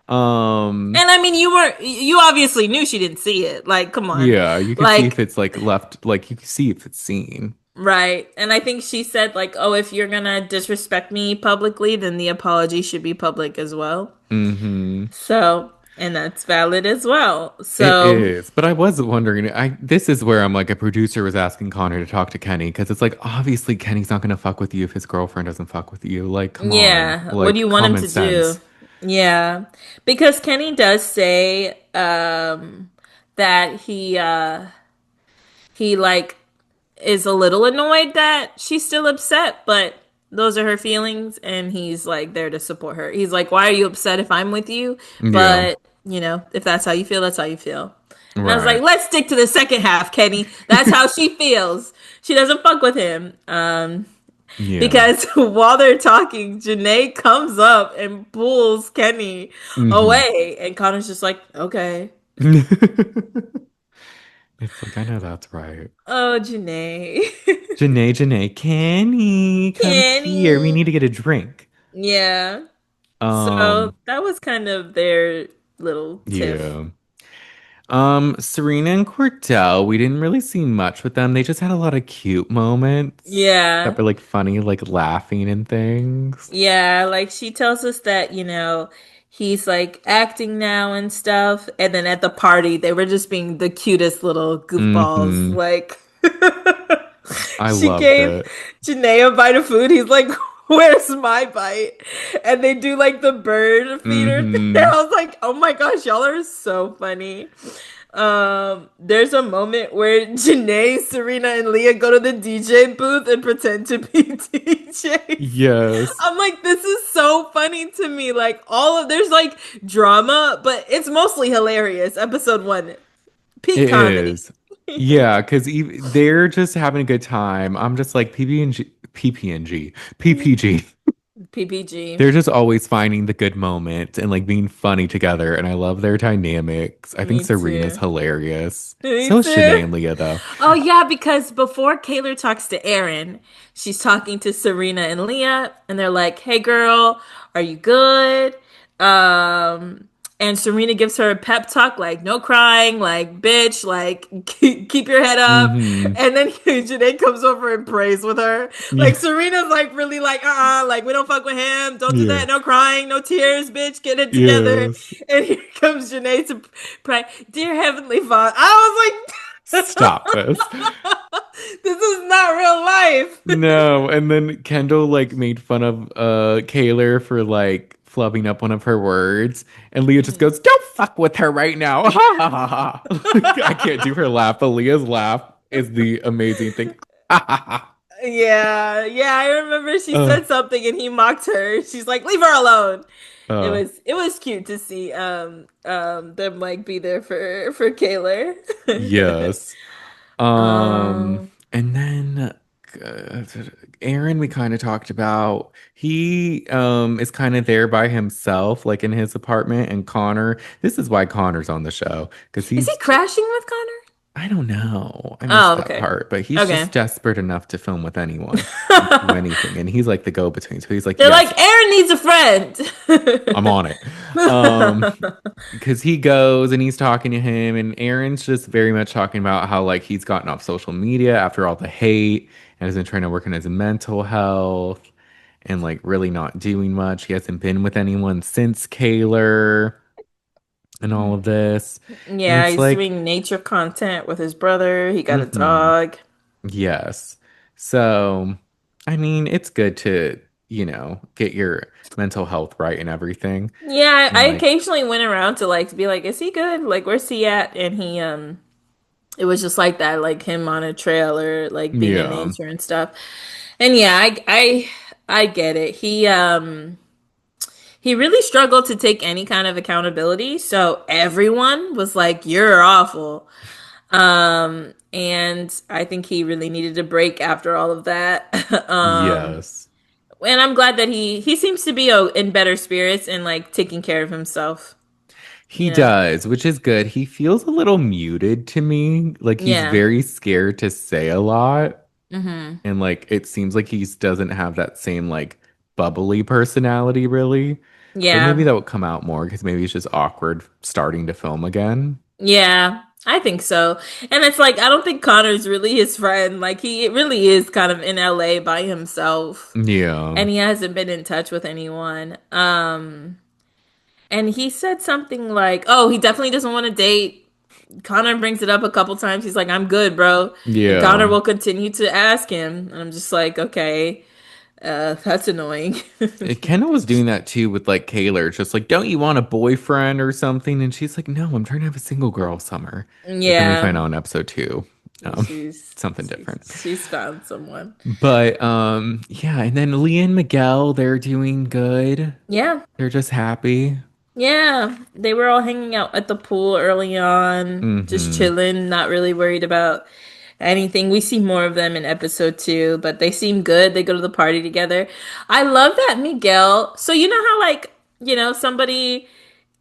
Um, And I mean, you obviously knew she didn't see it. Like, come on. yeah, you could see if Like, it's like left, like you could see if it's seen. right. And I think she said, like, oh, if you're gonna disrespect me publicly, then the apology should be public as well. Mm-hmm. So, and that's valid as well. It So, is, but I was wondering. This is where I'm like a producer was asking Connor to talk to Kenny because it's like obviously Kenny's not gonna fuck with you if his girlfriend doesn't fuck with you. Like, come on, yeah, what do like you want him common to do? sense. Yeah. Because Kenny does say that he like is a little annoyed that she's still upset, but those are her feelings and he's like there to support her. He's like, "Why are you upset if I'm with you?" Yeah, But, if that's how you feel, that's how you feel. And I was like, right. "Let's stick to the second half, Kenny. That's how she feels. She doesn't fuck with him." Yeah. Because while they're talking, Janae comes up and pulls Kenny Hmm. away, and Connor's just like, "Okay." It's like I know that's right. Oh, Janae. Janae, Janae, Kenny, come here. We Kenny. need to get a drink. Yeah. So Um, that was kind of their little tiff. yeah. Serena and Cordell, we didn't really see much with them. They just had a lot of cute moments that Yeah. were like funny, like laughing and things. Yeah. Like she tells us that, he's like acting now and stuff. And then at the party, they were just being the cutest little goofballs. Mm-hmm. Like, I she loved gave it. Janae a bite of food. He's like, "Where's my bite?" And they do like the bird feeder thing. Mm-hmm. I was like, "Oh my gosh, y'all are so funny." There's a moment where Janae, Serena, and Leah go to the DJ booth and pretend to be DJs. Yes, I'm like, this is so funny to me. Like, there's like drama, but it's mostly hilarious. Episode one, peak it comedy. is. Yeah, because they're just having a good time. I'm just like PB&G, PPNG, PPG. PPG. They're just always finding the good moment and like being funny together. And I love their dynamics. I think Me Serena's too. hilarious. Me So is too. Shanae and Leah, though. Oh yeah, because before Kaylor talks to Aaron, she's talking to Serena and Leah, and they're like, "Hey girl, are you good?" Um, and Serena gives her a pep talk, like, "No crying, like, bitch, like, keep your head up." Mm-hmm. And then Janae comes over and prays with her. Like Yeah. Serena's like really like, like we don't fuck with him. Don't do Yeah. that. No crying, no tears, bitch. Get it together. Yes. And here comes Janae to pray, "Dear Heavenly Father." I was like. Stop this. This is not real life. No. And then Kendall like made fun of Kaylor for like flubbing up one of her words. And Leah just goes, "Don't fuck with her right now." Ha ha ha ha. I can't do her laugh, but Leah's laugh is the amazing thing. Ha ha ha. Yeah, yeah, I remember she Uh, said something and he mocked her. She's like, "Leave her alone." It uh, was it was cute to see them like be there for Kaylor. yes. um And then uh, Aaron, we kind of talked about. He is kind of there by himself, like in his apartment. And Connor, this is why Connor's on the show because is he he's crashing with Connor? I don't know. I missed Oh, that okay. part, but he's Okay. just desperate enough to film with anyone and do anything. And he's like the go-between. So he's like, They're yes, like, "Aaron needs a I'm friend." on it. Um, because he goes and he's talking to him, and Aaron's just very much talking about how like he's gotten off social media after all the hate and has been trying to work on his mental health and like really not doing much. He hasn't been with anyone since Kaylor and all of this. And Yeah, it's he's like, doing nature content with his brother. He got a mm-hmm. dog. Yes. So, I mean, it's good to, get your mental health right and everything. Yeah, And I like, occasionally went around to like be like, "Is he good? Like, where's he at?" And it was just like that, like him on a trailer, like being in yeah, nature and stuff. And yeah, I get it. He really struggled to take any kind of accountability, so everyone was like, "You're awful." And I think he really needed a break after all of that. yes. And I'm glad that he seems to be in better spirits and like taking care of himself, He you know. does, which is good. He feels a little muted to me. Like he's Yeah. very scared to say a lot. Hmm. And like it seems like he doesn't have that same like bubbly personality really. But maybe Yeah. that will come out more because maybe it's just awkward starting to film again. Yeah. I think so. And it's like I don't think Connor's really his friend. Like he really is kind of in LA by himself. Yeah. And he hasn't been in touch with anyone. And he said something like, "Oh, he definitely doesn't want to date." Connor brings it up a couple times. He's like, "I'm good, bro." And Connor Yeah. will continue to ask him. And I'm just like, "Okay, that's annoying." Kendall was doing that too with like Kaylor, just like, don't you want a boyfriend or something? And she's like, no, I'm trying to have a single girl summer. But then we Yeah. find out in episode two, um, She's something she's different. she's found someone. But yeah, and then Leah and Miguel, they're doing good. Yeah. They're just happy. Yeah. They were all hanging out at the pool early on, just Mm-hmm. chilling, not really worried about anything. We see more of them in episode two, but they seem good. They go to the party together. I love that Miguel. So you know how like, somebody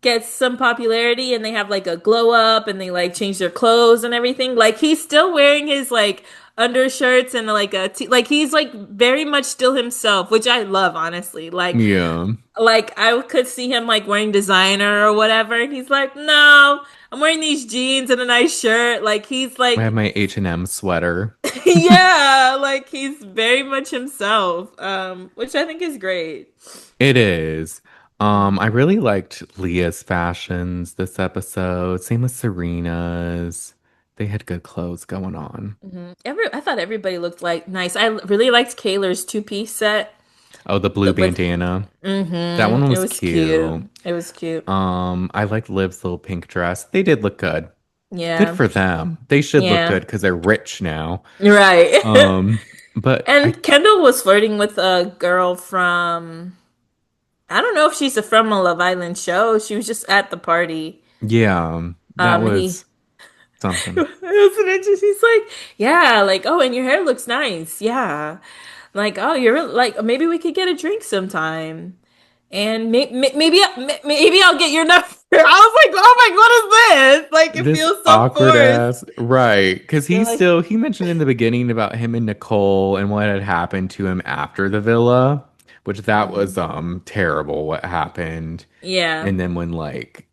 gets some popularity and they have like a glow up and they like change their clothes and everything. Like he's still wearing his like undershirts and like like he's like very much still himself, which I love honestly. Yeah. Like I could see him like wearing designer or whatever and he's like, "No, I'm wearing these jeans and a nice shirt." Like he's I have like my H&M sweater. yeah, like he's very much himself, which I think is great. It is. I really liked Leah's fashions this episode. Same with Serena's. They had good clothes going on. I thought everybody looked like nice. I really liked Kaylor's two-piece set Oh, the blue with bandana. That one it was was cute. cute. It was cute. I like Liv's little pink dress. They did look good. Good Yeah. for them. They should look Yeah. good because they're rich now. Right. Um, but I, And Kendall was flirting with a girl from I don't know if she's from a Love Island show. She was just at the party. yeah, that And he was it something. was an interesting. He's like, yeah, like, oh, and your hair looks nice. Yeah. Like, oh, like, maybe we could get a drink sometime. And maybe I'll get your number. I was like, oh my, what is this? Like, it This feels so awkward forced. ass, right? Because They're like, he mentioned in the beginning about him and Nicole and what had happened to him after the villa, which that was mhm. terrible what happened. Yeah. And then when like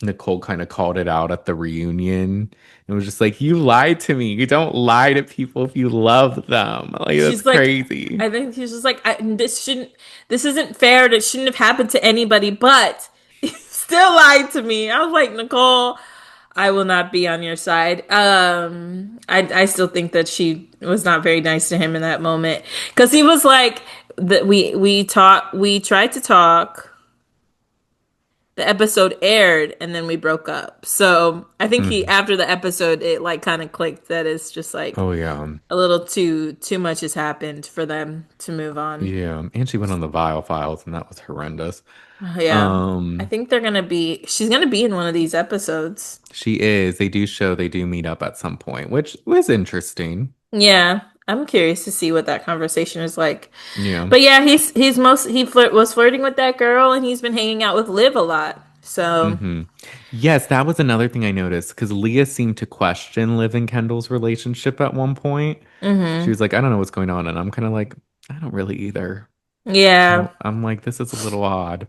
Nicole kind of called it out at the reunion and was just like, you lied to me. You don't lie to people if you love them. Like that's She's like, crazy. I think she's just like, this isn't fair. It shouldn't have happened to anybody, but you still lied to me. I was like, Nicole, I will not be on your side. I still think that she was not very nice to him in that moment because he was like that. We tried to talk. The episode aired and then we broke up. So I think he Mm. after the episode it like kind of clicked that it's just like Oh yeah. a little too much has happened for them to move on. Yeah. And she went on the Vile Files and that was horrendous. Yeah. I Um, think she's gonna be in one of these episodes. she is. They do meet up at some point, which was interesting. Yeah. I'm curious to see what that conversation is like. Yeah. But yeah, was flirting with that girl and he's been hanging out with Liv a lot. So Hmm. Yes, that was another thing I noticed because Leah seemed to question Liv and Kendall's relationship at one point. She mhm. was like, I don't know what's going on. And I'm kind of like, I don't really either. Yeah. I'm like, this is a little odd.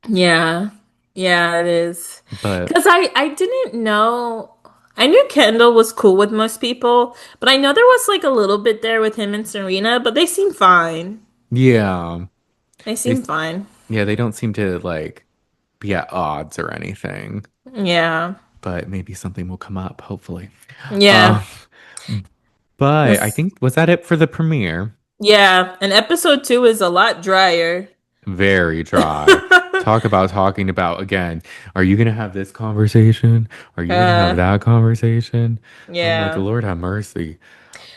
Yeah. Yeah, it is. But Because I didn't know. I knew Kendall was cool with most people, but I know there was like a little bit there with him and Serena, but they seem fine. yeah, They they, seem fine. yeah, they don't seem to like be at odds or anything. Yeah. But maybe something will come up, hopefully. Uh, Yeah. but I This, think, was that it for the premiere? yeah. And episode two is a lot drier. Very dry. Talk about talking about again. Are you gonna have this conversation? Are you gonna have uh, that conversation? I'm like, yeah. Lord have mercy.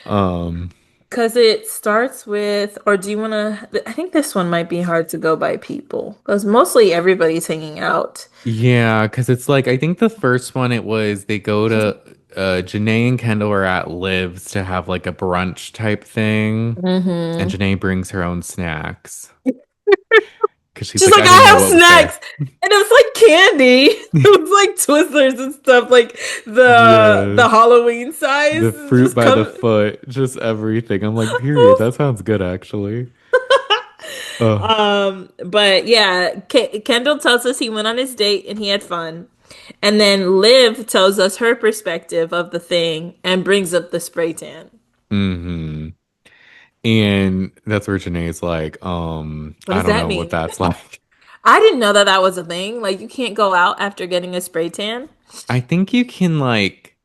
Um, Because it starts with, or do you want to? I think this one might be hard to go by people because mostly everybody's hanging out. yeah, because it's like I think the first one it was they go to Janae and Kendall are at Liv's to have like a brunch type thing, and Hmm. Janae brings her own snacks because she's She's like, like, I I didn't know have what was there. snacks. And it was like candy. It was like Twizzlers and stuff, like the Yes. Halloween size. The fruit Just by the come. foot, just everything. I'm like, period. That sounds good, actually. Oh. But yeah, Kendall tells us he went on his date and he had fun. And then Liv tells us her perspective of the thing and brings up the spray tan. Hmm. And that's where Janae's like, What I does don't that know what mean? that's like. I didn't know that that was a thing. Like, you can't go out after getting a spray tan. I think you can like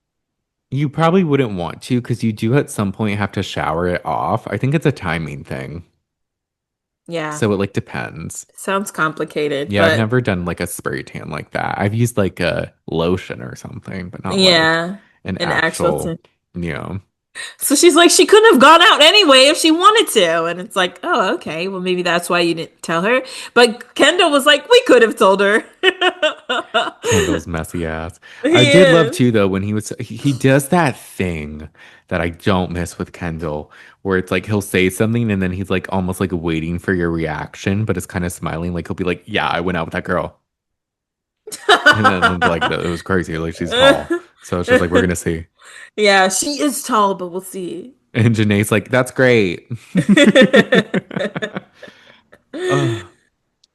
you probably wouldn't want to because you do at some point have to shower it off. I think it's a timing thing. Yeah, So it like depends. sounds complicated, Yeah, I've but never done like a spray tan like that. I've used like a lotion or something, but not like yeah, an an actual actual, tan. you know. So she's like, she couldn't have gone out anyway if she wanted to. And it's like, oh, okay. Well, maybe that's why you didn't tell her. But Kendall was like, we could have told her. Kendall's messy ass. I He did love is. too though when he does that thing that I don't miss with Kendall, where it's like he'll say something and then he's like almost like waiting for your reaction, but it's kind of smiling. Like he'll be like, "Yeah, I went out with that girl," and then like it was crazy. Like she's tall, so it's just like we're gonna see. Yeah, she is tall, but we'll see. And Janae's like, "That's great." uh,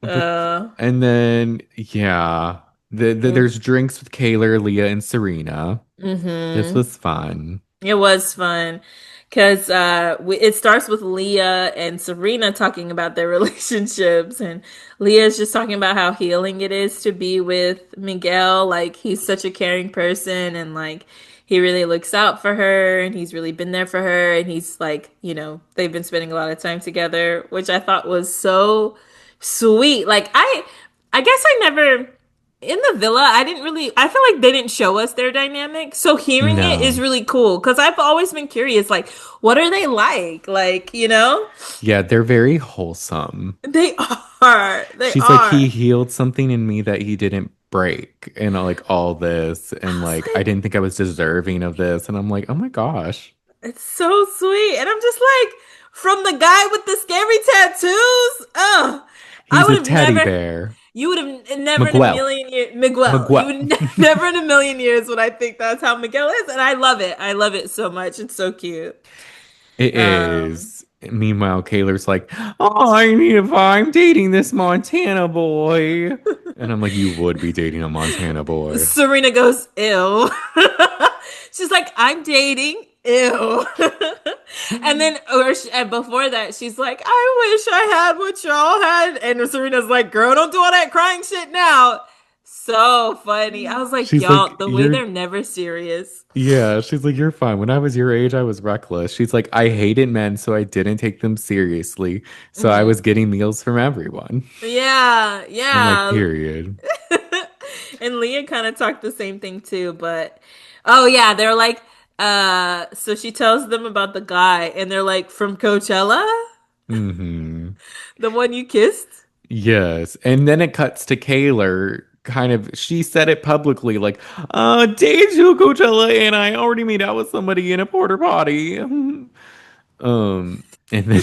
but uh, and then yeah, there's drinks with Kaylor, Leah, and Serena. This mm-hmm. was fun. It was fun because it starts with Leah and Serena talking about their relationships, and Leah's just talking about how healing it is to be with Miguel. Like he's such a caring person, and like he really looks out for her, and he's really been there for her, and he's like, they've been spending a lot of time together, which I thought was so sweet. Like I guess I never in the villa, I didn't really, I feel like they didn't show us their dynamic. So hearing it is No. really cool because I've always been curious, like, what are they like? Like, Yeah, they're very wholesome. they are. They She's like, he are. healed something in me that he didn't break, and like all this, I and was like I like, didn't think I was deserving of this, and I'm like, oh my gosh. it's so sweet. And I'm just like, from the guy with the scary tattoos, I He's would a have teddy never, bear. you would have never in a Miguel. million years, Miguel, you Miguel. would never in a million years would I think that's how Miguel is. And I love it. I love it so much. It's so cute. It Um, is. Meanwhile, Kaylor's like, oh, I need if I'm dating this Montana boy. And I'm like, you would be dating a Montana boy. Serena goes, ew. She's like, I'm dating. Ew. And then, and before that, she's like, I wish I had what y'all had. And Serena's like, girl, don't do all that crying shit now. So funny. I was like, She's y'all, like, the way you're they're never serious. Yeah, she's like, you're fine. When I was your age, I was reckless. She's like, I hated men, so I didn't take them seriously. So I Hmm. was getting meals from everyone. Yeah, I'm like, yeah. period. And Leah kind of talked the same thing too, but oh yeah, they're like, so she tells them about the guy, and they're like, from Coachella, Hmm. the one you kissed. Yes. And then it cuts to Kaylor. Kind of, she said it publicly, like, days to Coachella, and I already made out with somebody in a porter potty. And then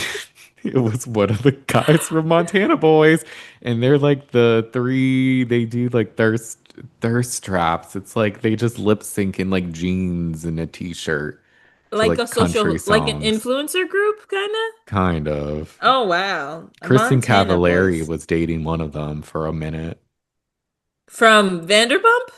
it was one of the guys from Montana Boys, and they're like the three. They do like thirst traps. It's like they just lip sync in like jeans and a t-shirt to Like a like country social, like an songs, influencer group, kind of. kind of. Oh wow, Kristen Montana Cavallari boys was dating one of them for a minute. from Vanderpump.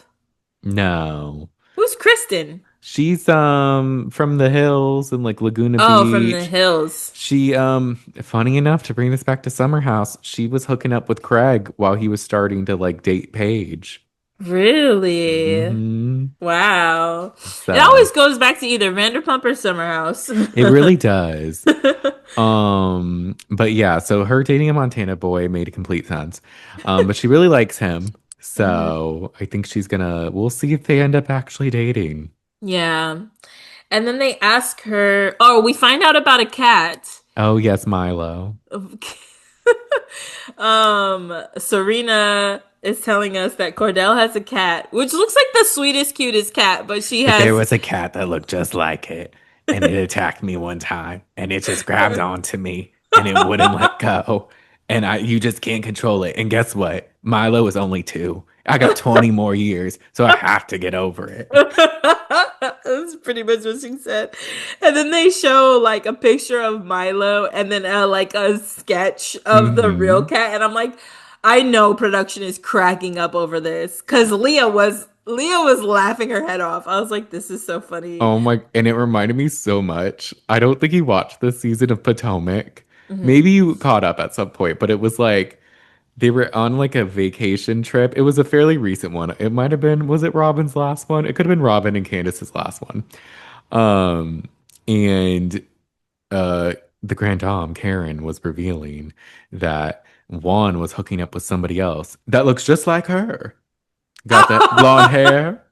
No. Who's Kristen? She's from the hills and like Laguna Oh, from the Beach. hills. She funny enough to bring this back to Summer House, she was hooking up with Craig while he was starting to like date Paige. Really? Hmm. Wow. It So always goes back to either Vanderpump or Summer House. it really does. But yeah, so her dating a Montana boy made complete sense. But she really likes him. Mhm. So I think we'll see if they end up actually dating. Yeah. And then they ask her, oh, we find out about a cat. Oh yes, Milo. Serena is telling us that Kordell has a cat, which looks like the sweetest, cutest cat, but she But there has. was a cat that looked just like it, and it attacked me one time, and it just grabbed onto me, and it wouldn't let go. And you just can't control it. And guess what? Milo is only 2. I got 20 more years, so I have to get over it. That's pretty much what she said. And then they show like a picture of Milo and then like a sketch of the real Hmm. cat. And I'm like, I know production is cracking up over this because Leah was laughing her head off. I was like, this is so funny. Oh my, and it reminded me so much. I don't think you watched this season of Potomac. Hmm. Maybe you caught up at some point, but it was like they were on like a vacation trip. It was a fairly recent one. It might have been, was it Robin's last one? It could have been Robin and Candace's last one. Um, and uh the grand dame, Karen, was revealing that Juan was hooking up with somebody else that looks just like her. Got that blonde hair,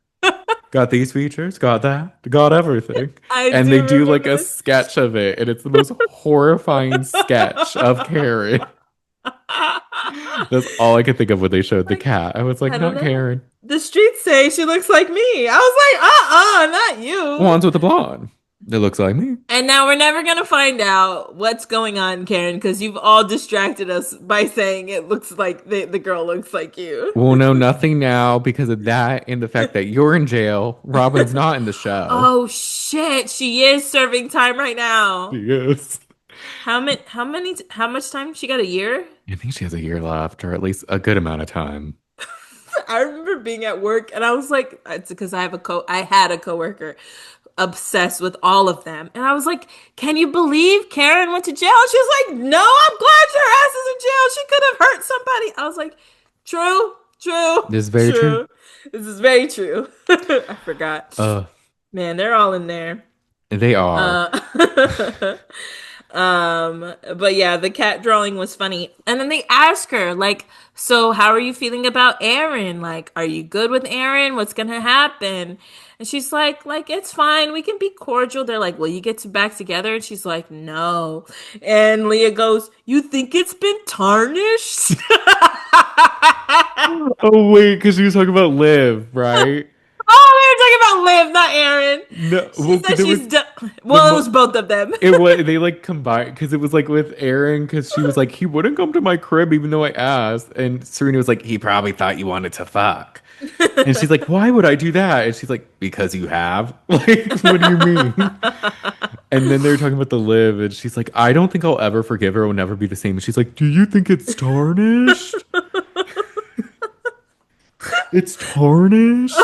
got these features, got that, got everything. I And do they do like remember a this. sketch of it, and it's the most horrifying sketch of Karen. That's all I could think of when they showed the Like, cat. I was like, I don't not know. Karen. The streets say she looks like me. I was like, not you. Juan's with the blonde. It looks like me. And now we're never gonna find out what's going on, Karen, because you've all distracted us by saying it looks like the girl looks like you. We'll know nothing now because of that and the fact that you're in jail. Robin's not in the show. Oh shit, she is serving time right now. Yes. How much time? She got a year? I think she has a year left, or at least a good amount of time. I remember being at work and I was like, it's because I had a coworker obsessed with all of them. And I was like, can you believe Karen went to jail? She was like, no, I'm glad your ass is in jail. She could have hurt somebody. I was like, true, true, This is very true. true. This is very true. I forgot. Uh, Man, they're all in there. they are. Uh, but yeah, the cat drawing was funny. And then they ask her, like, so how are you feeling about Aaron? Like, are you good with Aaron? What's gonna happen? And she's like, it's fine. We can be cordial. They're like, will you get back together? And she's like, no. And Leah goes, you think it's been tarnished? Oh wait, because she was talking about Liv, right? Oh, we were talking about Liv, not Aaron. No, She well, 'cause said there was she's done. the Well, it was both of them. it was they like combined because it was like with Aaron because she was like he wouldn't come to my crib even though I asked, and Serena was like he probably thought you wanted to fuck, and she's like why would I do that? And she's like because you have. Like what do you mean? And then they were talking about the Liv, and she's like I don't think I'll ever forgive her. It will never be the same. And she's like do you think it's tarnished? It's tarnished.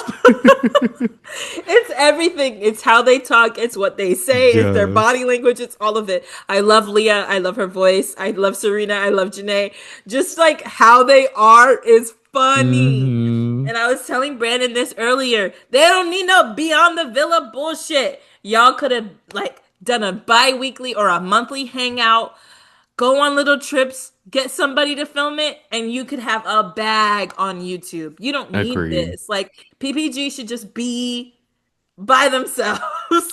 It's everything. It's how they talk. It's what they say. It's their Yes. body language. It's all of it. I love Leah. I love her voice. I love Serena. I love Janae. Just like how they are is funny. Hmm. And I was telling Brandon this earlier. They don't need no beyond the villa bullshit. Y'all could have like done a bi-weekly or a monthly hangout, go on little trips, get somebody to film it, and you could have a bag on YouTube. You don't need Agreed. this. Like PPG should just be by themselves,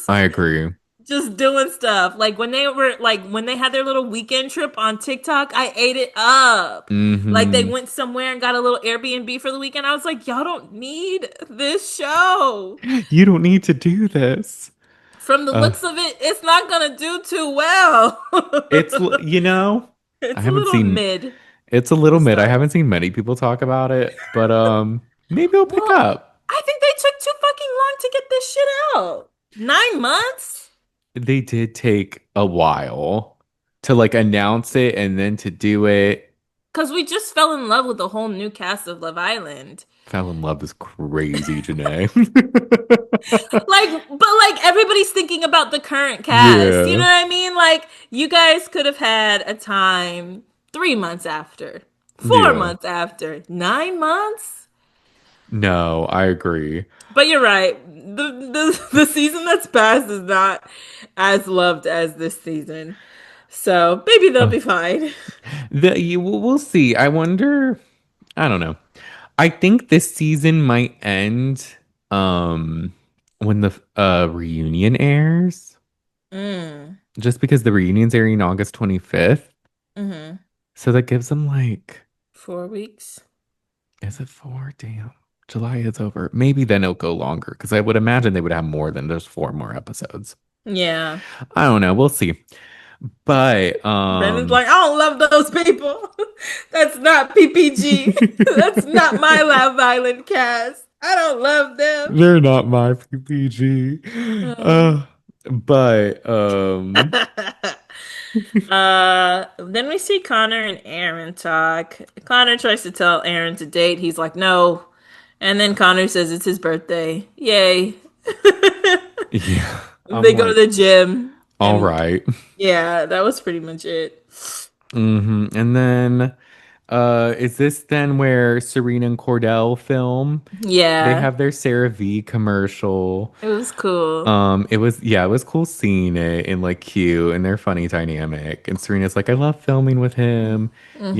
I agree. just doing stuff. When they had their little weekend trip on TikTok, I ate it up. Like they Hmm. went somewhere and got a little Airbnb for the weekend. I was like, y'all don't need this show. You don't need to do this. From the Uh, looks of it, it's not gonna do too well. I It's a haven't little seen mid it's a little to mid. I start. haven't seen many people talk about it, but maybe I'll pick Well, up. I think they took too fucking long to get this shit out. 9 months? They did take a while to like announce it and then to do it. Because we just fell in love with the whole new cast of Love Island. Fell in love is crazy, Janae. But everybody's thinking about the current cast. You know Yeah. what I mean? Like, you guys could have had a time 3 months after, four Yeah. months after, 9 months? No, I agree. But you're right. The season that's passed is not as loved as this season. So maybe they'll Uh, be fine. we'll see. I wonder. I don't know. I think this season might end when the reunion airs. Mm. Just because the reunion's airing August 25th. Mm-hmm. So that gives them like 4 weeks. is it four? Damn. July is over. Maybe then it'll go longer because I would imagine they would have more than just four more episodes. Yeah. I don't know. We'll see. But Brandon's like, I don't love those people. That's not PPG. That's not my Love Island cast. I don't love them. They're not my PPG. Um, But then we see Connor and Aaron talk. Connor tries to tell Aaron to date. He's like, no. And then Connor says it's his birthday. Yay. yeah, I'm They go to like, the gym. all And right. yeah, that was pretty much it. And then is this then where Serena and Cordell film? They Yeah, have their Sarah V commercial. it was cool. It was yeah, it was cool seeing it and like cute and their funny dynamic. And Serena's like, I love filming with him, Hmm.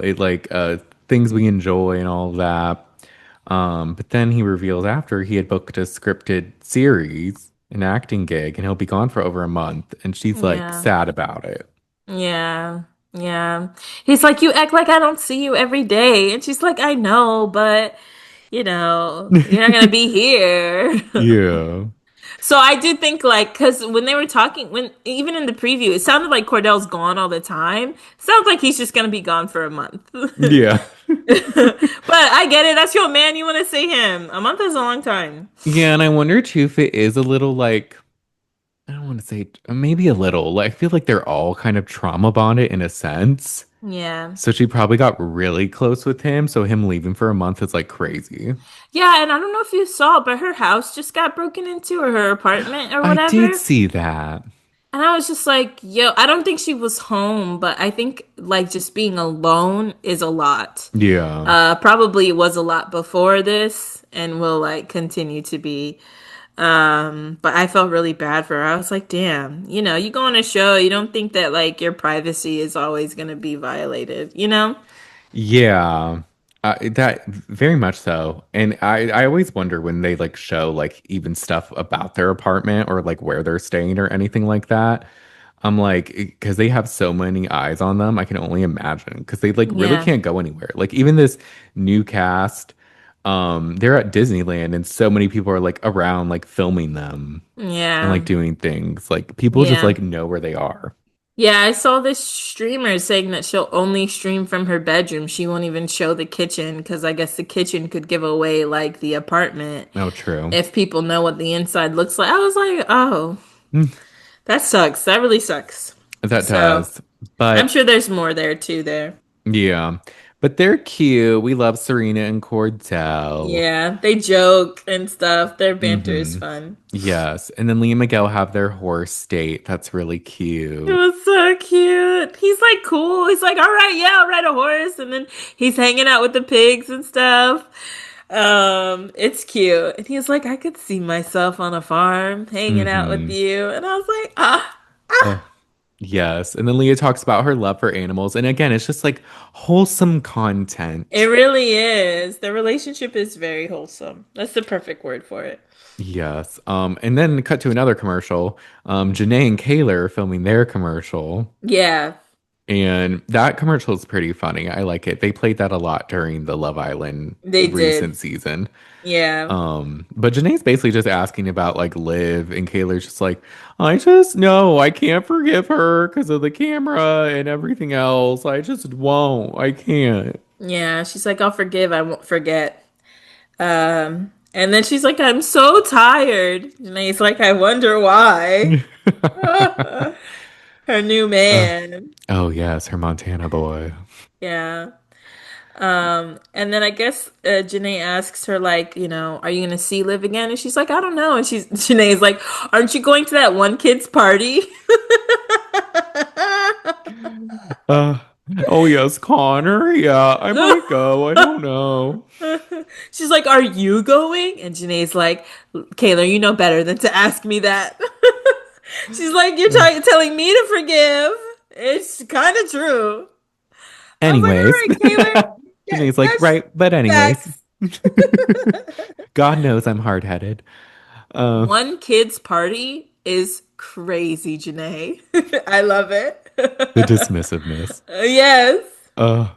it like things we enjoy and all of that. But then he reveals after he had booked a scripted series, an acting gig, and he'll be gone for over a month. And she's like Yeah. sad about it. Yeah. Yeah. He's like, you act like I don't see you every day. And she's like, I know, but you're not gonna be here. Yeah. So I did think like, because when they were talking, when even in the preview, it sounded like Cordell's gone all the time. Sounds like he's just gonna be gone for a month. Yeah. But I get it. That's your man. You want to see him. A month is a long time. Yeah, and I wonder too if it is a little like I don't want to say maybe a little. Like I feel like they're all kind of trauma bonded in a sense. Yeah. So she probably got really close with him. So him leaving for a month is like crazy. Yeah, and I don't know if you saw, but her house just got broken into, or her apartment or I did whatever. see that. And I was just like, yo, I don't think she was home, but I think like just being alone is a lot. Yeah. Probably it was a lot before this and will like continue to be. But I felt really bad for her. I was like, damn, you go on a show, you don't think that like your privacy is always gonna be violated, you know? Yeah. That very much so. And I always wonder when they like show like even stuff about their apartment or like where they're staying or anything like that. I'm like, because they have so many eyes on them, I can only imagine because they like really Yeah. can't go anywhere. Like even this new cast, they're at Disneyland and so many people are like around like filming them and like Yeah. doing things. Like people just Yeah. like know where they are. Yeah, I saw this streamer saying that she'll only stream from her bedroom. She won't even show the kitchen because I guess the kitchen could give away like the apartment Oh, true. if people know what the inside looks like. I was like, oh, that sucks. That really sucks. That So does. I'm But sure there's more there too there. yeah. But they're cute. We love Serena and Cordell. Yeah, they joke and stuff. Their banter is Hmm. fun. Yes. And then Leah and Miguel have their horse date. That's really It cute. was so cute. He's like cool. He's like, all right, yeah, I'll ride a horse. And then he's hanging out with the pigs and stuff. It's cute. And he's like, I could see myself on a farm hanging out with Hmm. you. And I was like, ah. Oh, yes. And then Leah talks about her love for animals. And again, it's just like wholesome It content. really is. The relationship is very wholesome. That's the perfect word for it. Yes. And then cut to another commercial. Janae and Kaylor are filming their commercial. Yeah, And that commercial is pretty funny. I like it. They played that a lot during the Love Island they recent did. season. Yeah. But Janae's basically just asking about like Liv, and Kaylor's just like, I just know I can't forgive her because of the camera and everything else. I just won't. I can't. Yeah. She's like, I'll forgive. I won't forget. And then she's like, I'm so tired. And he's like, I wonder why. Her new Uh, man. oh yes, her Montana boy. Yeah. And then I guess Janae asks her, like, are you gonna see Liv again? And she's like, I don't know. And Janae's like, aren't you going to that one kid's party? Uh, oh yes, Connor. Yeah, I might go. I don't know. She's like, are you going? And Janae's like, Kaylor, you know better than to ask me that. She's like, you're telling me to forgive. It's kind of true. I was like, all Anyways, right, Kaylor. Yeah, Janae's like, that's right, but anyways, facts. God knows I'm hard-headed. Uh, One kid's party is crazy, Janae. I love it. the dismissiveness. Yes. Uh,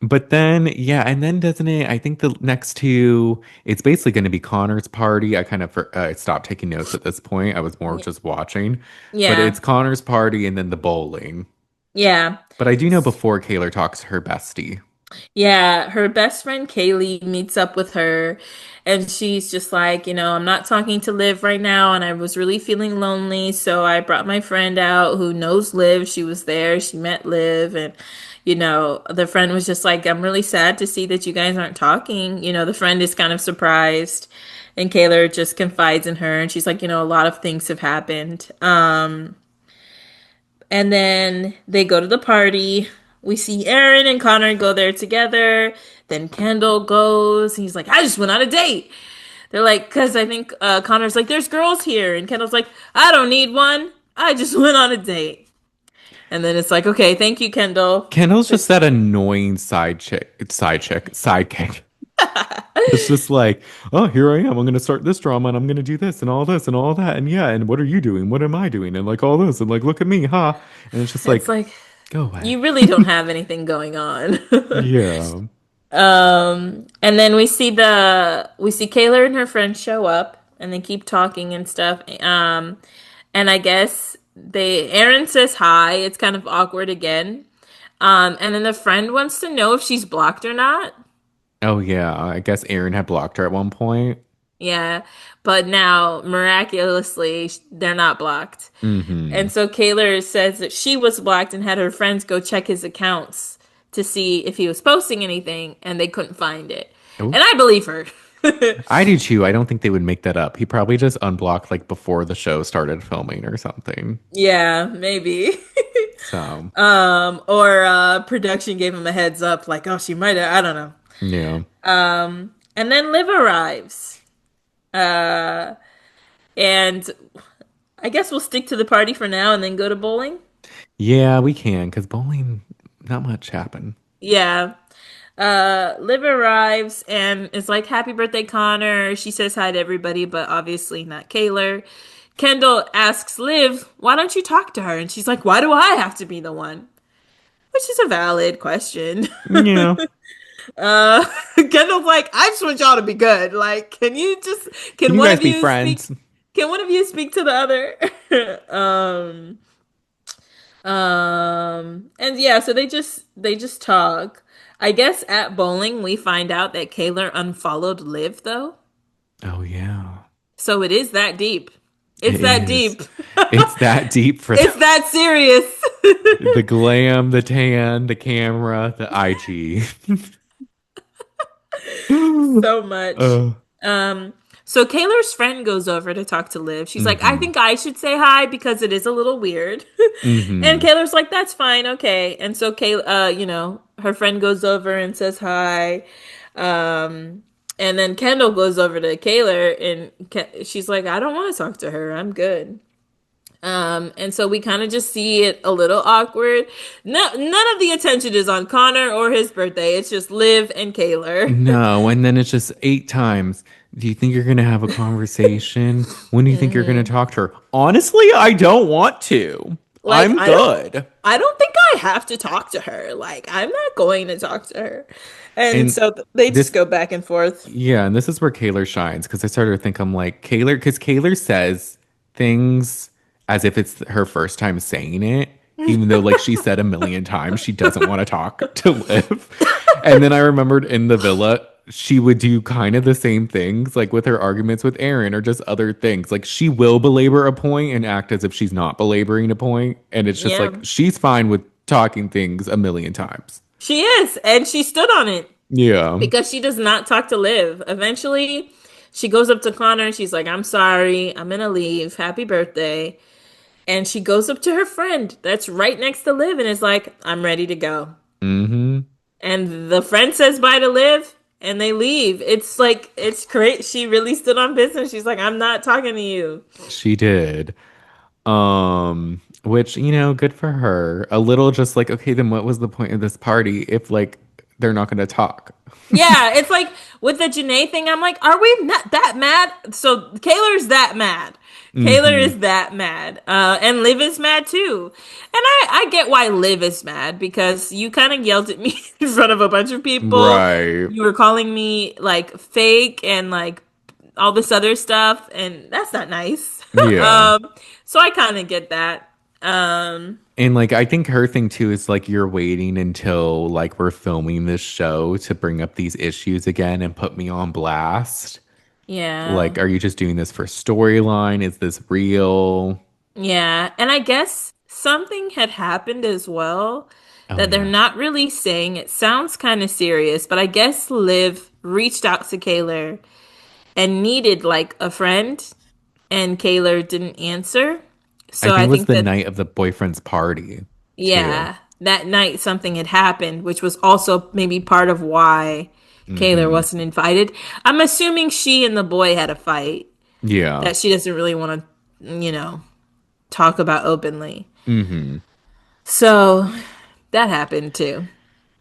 but then, yeah, and then doesn't it? I think the next two, it's basically going to be Connor's party. I kind of stopped taking notes at this point. I was more just watching, but Yeah. it's Connor's party and then the bowling. Yeah. But I do know before Kaylor talks to her bestie. Yeah, her best friend Kaylee meets up with her and she's just like, I'm not talking to Liv right now and I was really feeling lonely, so I brought my friend out who knows Liv. She was there, she met Liv and the friend was just like, I'm really sad to see that you guys aren't talking. The friend is kind of surprised and Kaylor just confides in her and she's like, a lot of things have happened. And then they go to the party. We see Aaron and Connor go there together. Then Kendall goes. He's like, I just went on a date. They're like, because I think Connor's like, there's girls here. And Kendall's like, I don't need one. I just went on a date. And then it's like, okay, thank you, Kendall. Kendall's just that annoying sidekick. It's just like, oh, here I am. I'm gonna start this drama and I'm gonna do this and all this and all that. And yeah, and what are you doing? What am I doing? And like all this and like look at me, huh? And it's just It's like, like, go away. you really don't have anything going on. Yeah. And then we see Kaylor and her friends show up and they keep talking and stuff. And I guess Aaron says hi. It's kind of awkward again. And then the friend wants to know if she's blocked or not. Oh yeah. I guess Aaron had blocked her at one point. Yeah, but now miraculously they're not blocked. Mm-hmm. And so Kaylor says that she was blocked and had her friends go check his accounts to see if he was posting anything, and they couldn't find it. Oh, And I believe her. I do too. I don't think they would make that up. He probably just unblocked like before the show started filming or something. Yeah, maybe. So Or production gave him a heads up, like, oh, she might have, I don't know. yeah. And then Liv arrives. Uh, and I guess we'll stick to the party for now and then go to bowling. Yeah, we can, because bowling, not much happened. Yeah. Liv arrives and is like, happy birthday, Connor. She says hi to everybody, but obviously not Kaylor. Kendall asks Liv, why don't you talk to her? And she's like, why do I have to be the one? Which is a valid question. Yeah. Kendall's like, I just want y'all to be good. Like, Can can you one guys of be you speak, friends? can one of you speak to the other? And yeah, so they just talk. I guess at bowling we find out that Kaylor unfollowed Liv though. Oh yeah. So it is that deep. It's It that is. deep. It's that deep for It's that serious. the glam, the tan, the camera, the IG. So much. uh, So Kaylor's friend goes over to talk to Liv. She's like, I hmm think I should say hi because it is a little weird. And hmm Kaylor's like, that's fine, okay. And so her friend goes over and says hi. And then Kendall goes over to Kaylor and she's like, I don't want to talk to her. I'm good. And so we kind of just see it a little awkward. No, none of the attention is on Connor or his birthday. It's just Liv and Kaylor. No, and then it's just 8 times. Do you think you're gonna have a conversation? When do you think you're gonna talk to her? Honestly, I don't want to. Like I'm I don't good. I don't think I have to talk to her. Like I'm not going to talk to her. And And so they just this go back and forth. Yeah, and this is where Kaylor shines because I started to think I'm like Kaylor because Kaylor says things as if it's her first time saying it, even though like she said a million times she doesn't want to talk to Liv. And then I remembered in the villa she would do kind of the same things like with her arguments with Aaron or just other things. Like she will belabor a point and act as if she's not belaboring a point, and it's just like Yeah. she's fine with talking things a million times. She is, and she stood on it Yeah. because she does not talk to Liv. Eventually, she goes up to Connor and she's like, I'm sorry, I'm gonna leave. Happy birthday. And she goes up to her friend that's right next to Liv and is like, I'm ready to go. Mm-hmm. And the friend says bye to Liv and they leave. It's like, it's great. She really stood on business. She's like, I'm not talking to you. She did. Which, good for her. A little just like, okay, then what was the point of this party if like they're not gonna talk? Yeah, it's like with the Janae thing, I'm like, are we not that mad? So Kaylor's that mad. Kaylor Hmm. is that mad. And Liv is mad too. And I get why Liv is mad because you kind of yelled at me in front of a bunch of people. Right. You were calling me like fake and like all this other stuff, and that's not nice. Yeah. So I kind of get that. Um, And like I think her thing too is like you're waiting until like we're filming this show to bring up these issues again and put me on blast. yeah. Like, are you just doing this for storyline? Is this real? Yeah, and I guess something had happened as well Oh that they're yeah. not really saying. It sounds kind of serious, but I guess Liv reached out to Kaylor and needed like a friend, and Kaylor didn't answer. I So think I it was think the that, night of the boyfriend's party too. yeah, that night something had happened, which was also maybe part of why Kaylor Hmm. wasn't invited. I'm assuming she and the boy had a fight Yeah. that she doesn't really want to, talk about openly. Hmm. So that happened too.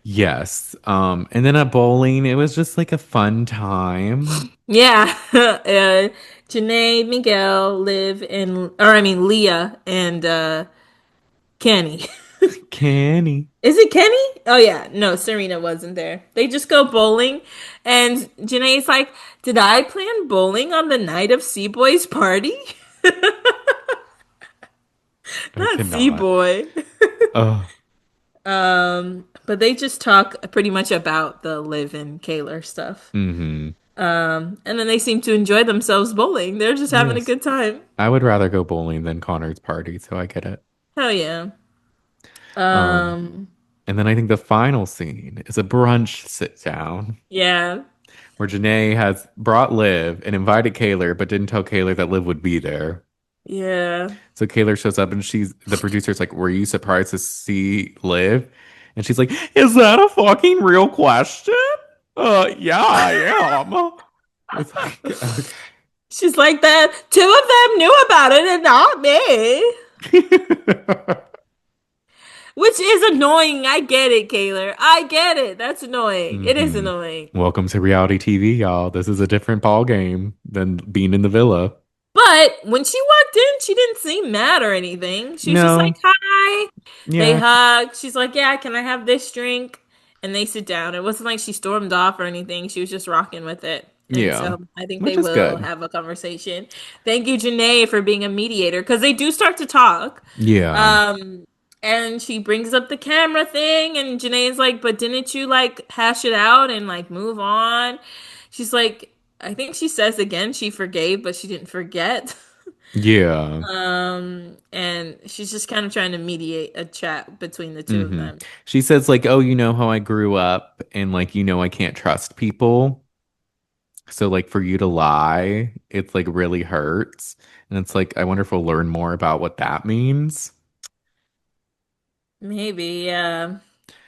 Yes. And then at bowling, it was just like a fun time. Yeah. Janae, Miguel, Liv, and, or I mean, Leah and Kenny. Kenny. Is it Kenny? Oh, yeah. No, Serena wasn't there. They just go bowling. And Janae's like, did I plan bowling on the night of Seaboy's party? I Not cannot. Seaboy. Oh. But they just talk pretty much about the Liv and Kaylor stuff. Hmm. And then they seem to enjoy themselves bowling. They're just having a Yes. good time. I would rather go bowling than Connor's party, so I get it. Hell yeah. Um, Um, and then I think the final scene is a brunch sit down yeah, where Janae has brought Liv and invited Kaylor, but didn't tell Kaylor that Liv would be there. yeah. So Kaylor shows up and the producer's like, "Were you surprised to see Liv?" And she's like, "Is that a fucking real question?" Yeah, I am. It's like, She's like that. Two of them knew about it and not me. okay. Which is annoying. I get it, Kaylor. I get it. That's annoying. It is Hmm. annoying. Welcome to reality TV, y'all. This is a different ball game than being in the villa. But when she walked in, she didn't seem mad or anything. She was just like, No, hi. They yeah, hug. She's like, yeah, can I have this drink? And they sit down. It wasn't like she stormed off or anything. She was just rocking with it. And yeah, so I think they which is will good. have a conversation. Thank you, Janae, for being a mediator because they do start to talk. Yeah, Um, and she brings up the camera thing, and Janae's like, but didn't you like hash it out and like move on? She's like, I think she says again she forgave, but she didn't forget. yeah. And she's just kind of trying to mediate a chat between the two of Hmm. them. She says like, "Oh, you know how I grew up, and like, I can't trust people. So like, for you to lie, it's like really hurts." And it's like, I wonder if we'll learn more about what that means. Maybe, I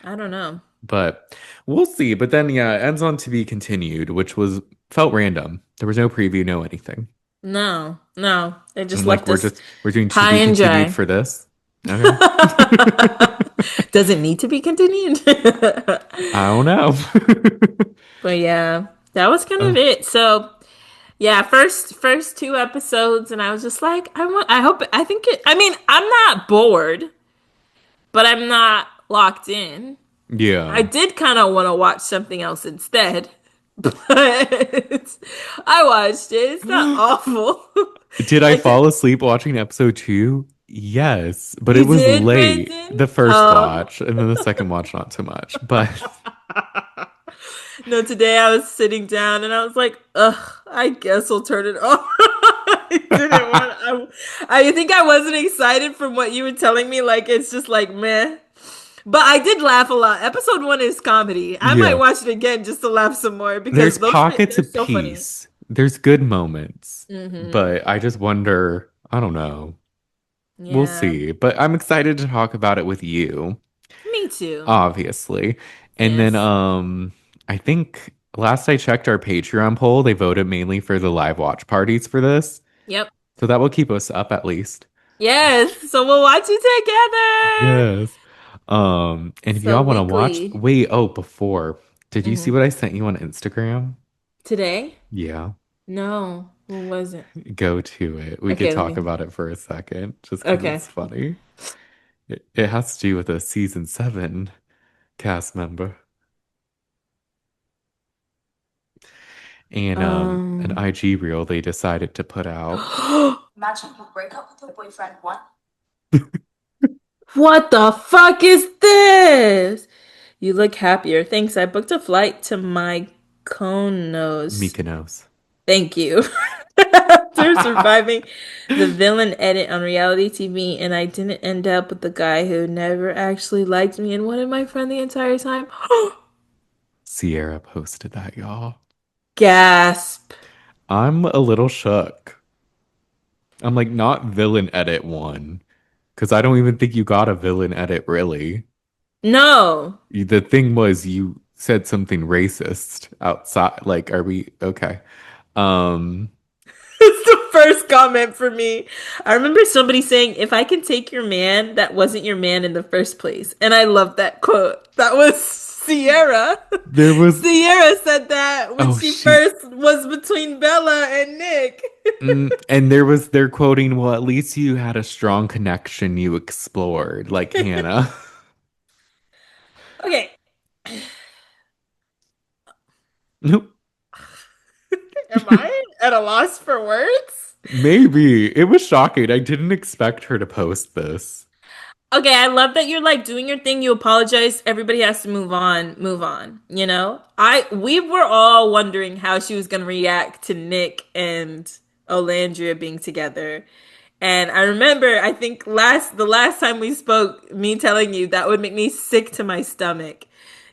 don't know. But we'll see. But then, yeah, it ends on to be continued, which was felt random. There was no preview, no anything. No, no, they just And like left us we're doing to high be and continued dry. for this. Okay. Does it need to be continued? I don't know. But yeah, that was kind of Oh, it. So yeah, first two episodes, and I was just like, I hope, I think it. I mean, I'm not bored, but I'm not locked in. I yeah. did kind of want to watch something else instead, but I watched it. It's not awful. Did I I think fall asleep watching episode two? Yes, but it you was did, late. Brandon. The first Oh. watch, and then the second watch, not so much. But No, today I was sitting down and I was like, ugh, I guess I'll turn it off. I didn't want I think I wasn't excited from what you were telling me. Like it's just like meh. But I did laugh a lot. Episode one is comedy. I might yeah, watch it again just to laugh some more there's because pockets they're of so funny. peace. There's good moments, Hmm. but I just wonder. I don't know. We'll Yeah. see. But I'm excited to talk about it with you, Me too. obviously. And then Yes. I think last I checked our Patreon poll, they voted mainly for the live watch parties for this. Yep. So that will keep us up at least. Yes. So we'll watch it together. Yes. And if So y'all want to watch, weekly. wait, oh, before, did you see Hmm. what I sent you on Instagram? Today? Yeah, No. What was it? go to it. We could Okay, let talk me. about it for a second, just because Okay. it's funny. It has to do with a season seven cast member and an Um. IG reel they decided to put out. Imagine you break up with your boyfriend one. What the fuck is this? You look happier. Thanks. I booked a flight to my Mykonos. Mykonos. Thank you. After surviving the villain edit on reality TV, and I didn't end up with the guy who never actually liked me and wanted my friend the entire time. Cierra posted that, y'all. Gasp. I'm a little shook. I'm like, not villain edit one, because I don't even think you got a villain edit really. No. The thing was, you said something racist outside. Like, are we okay? Um, It's the first comment for me. I remember somebody saying, if I can take your man, that wasn't your man in the first place. And I love that quote. That was Sierra. there was, Sierra said that when oh, she first was between Bella and Nick. and they're quoting, well, at least you had a strong connection you explored, like Hannah. Okay. Nope. Am I at a loss for words? Maybe. It was shocking. I didn't expect her to post this. Okay, I love that you're like doing your thing. You apologize. Everybody has to move on. Move on. You know, we were all wondering how she was gonna react to Nick and Olandria being together. And I remember, I think the last time we spoke, me telling you that would make me sick to my stomach.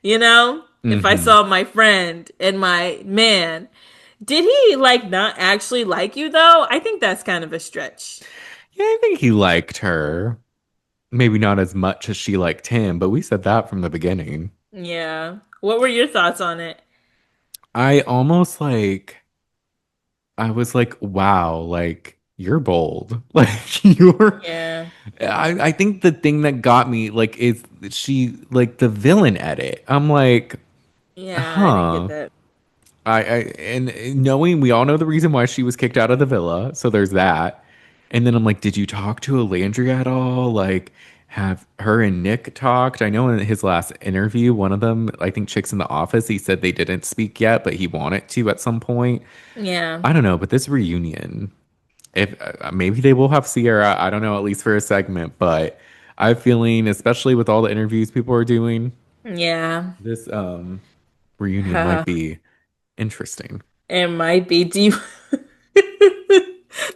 You know, if I Hmm. saw my friend and my man, did he like not actually like you though? I think that's kind of a stretch. Yeah, I think he liked her. Maybe not as much as she liked him, but we said that from the beginning. Yeah. What were your thoughts on it? I almost like, I was like, wow, like, you're bold. Like, Yeah. I think the thing that got me, like, is she, like, the villain edit. I'm like, Yeah, I didn't get huh. that. And knowing we all know the reason why she was kicked out of the villa, so there's that. And then I'm like, did you talk to Alandria at all? Like, have her and Nick talked? I know in his last interview, one of them, I think Chicks in the Office, he said they didn't speak yet, but he wanted to at some point. Yeah. I don't know, but this reunion, if maybe they will have Sierra, I don't know, at least for a segment, but I have feeling, especially with all the interviews people are doing, Yeah. this reunion might be interesting. It might be. Do you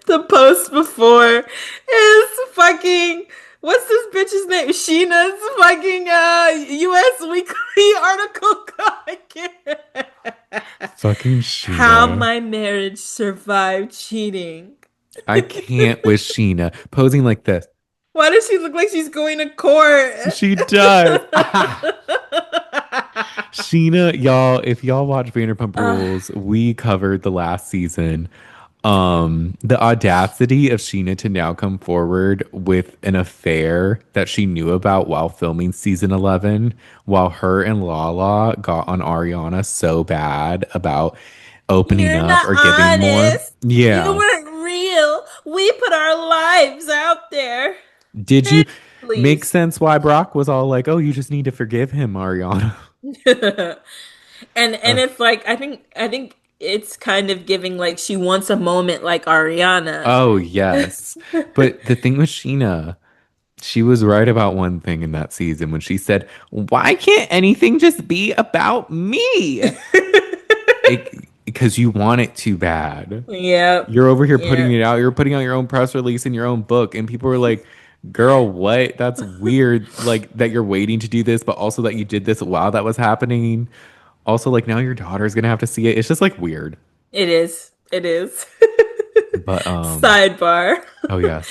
the post before is fucking what's this bitch's name? Sheena's fucking US Weekly article. I can't. Fucking How Sheena. my marriage survived cheating. I can't with Sheena posing like this. Why does she look like she's going to court? She does. Sheena, y'all, if y'all watch Vanderpump uh, Rules, we covered the last season. The audacity of Sheena to now come forward with an affair that she knew about while filming season 11, while her and Lala got on Ariana so bad about opening You're up not or giving more. honest. You Yeah. weren't real. We put our lives out there. Did you make Please. sense why Brock was all like, "Oh, you just need to forgive him, Ariana"? And Uh, it's like I think it's kind of giving like she wants a moment like Ariana. oh, yes. But the thing with Sheena, she was right about one thing in that season when she said, "Why can't anything just be about me?" Because you want it too bad. Yep. You're over here putting Yeah. it out. You're putting out your own press release and your own book, and people are like, "Girl, what? That's weird. Like that you're waiting to do this, but also that you did this while that was happening. Also, like now your daughter's gonna have to see it. It's just like weird." It is. It is. But Sidebar. oh yes.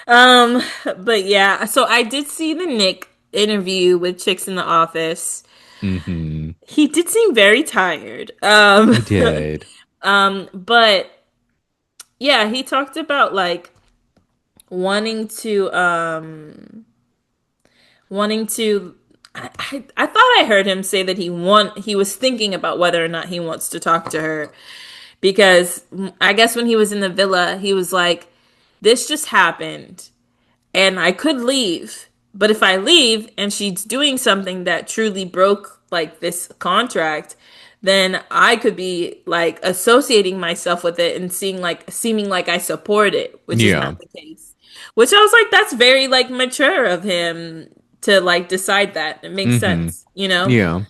Um, but yeah, so I did see the Nick interview with Chicks in the Office. Mm-hmm. He did seem very tired. He did. But yeah, he talked about like wanting to wanting to I thought I heard him say that he was thinking about whether or not he wants to talk to her because I guess when he was in the villa, he was like, this just happened and I could leave. But if I leave and she's doing something that truly broke like this contract, then I could be like associating myself with it and seeming like I support it, which is Yeah. not the case. Which I was like, that's very like mature of him to like decide that. It makes Mm-hmm. sense, you know? Yeah.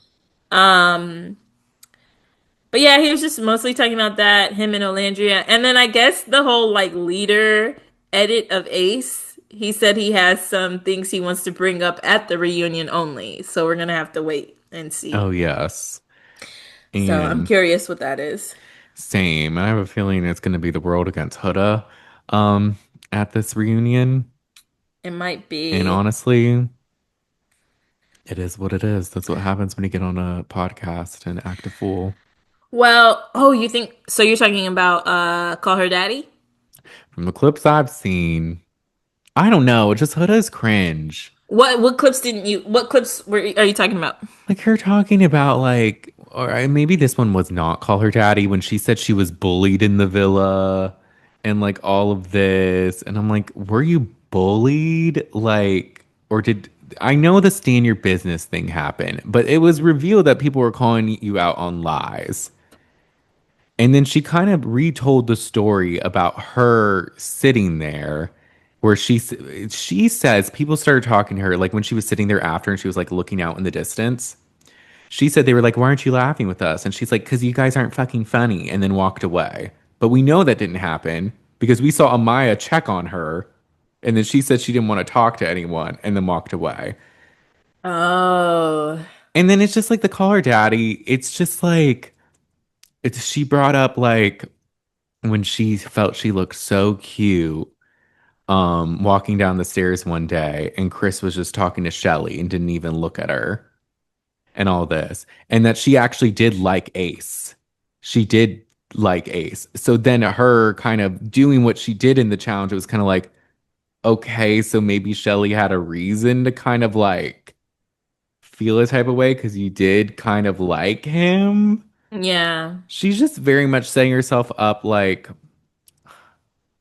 Um, but yeah, he was just mostly talking about that, him and Olandria. And then I guess the whole like leader edit of Ace, he said he has some things he wants to bring up at the reunion only. So we're gonna have to wait and Oh, see. yes. So I'm And curious what that is. same. I have a feeling it's going to be the world against Huda um, at this reunion. It might And be. honestly, it is what it is. That's what happens when you get on a podcast and act a fool. Well, oh, you think so you're talking about Call Her Daddy? From the clips I've seen, I don't know. Just Huda's cringe. What clips didn't you what clips are you talking about? Like her talking about like, or maybe this one was not Call Her Daddy when she said she was bullied in the villa and like all of this. And I'm like, were you bullied? Like, or did I know the stay in your business thing happened, but it was revealed that people were calling you out on lies. And then she kind of retold the story about her sitting there where she says people started talking to her like when she was sitting there after and she was like looking out in the distance. She said they were like, "Why aren't you laughing with us?" And she's like, "Cause you guys aren't fucking funny," and then walked away. But we know that didn't happen because we saw Amaya check on her and then she said she didn't want to talk to anyone and then walked away. Oh. And then it's just like the Call Her Daddy. It's just like she brought up like when she felt she looked so cute walking down the stairs one day and Chris was just talking to Shelly and didn't even look at her and all this and that she actually did like Ace. She did like Ace. So then her kind of doing what she did in the challenge, it was kind of like, okay, so maybe Shelly had a reason to kind of like feel a type of way because you did kind of like him. Yeah. She's just very much setting herself up like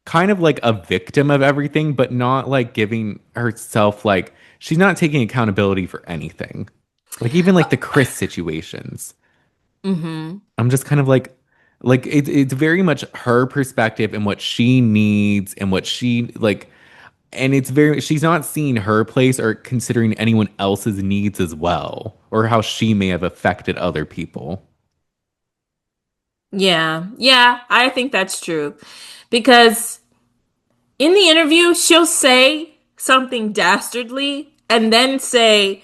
kind of like a victim of everything, but not like giving herself like she's not taking accountability for anything. Like even like the Chris situations. Mm-hmm. I'm just kind of like it's very much her perspective and what she needs and what she like and it's very she's not seeing her place or considering anyone else's needs as well or how she may have affected other people. Yeah. Yeah, I think that's true. Because in the interview, she'll say something dastardly and then say,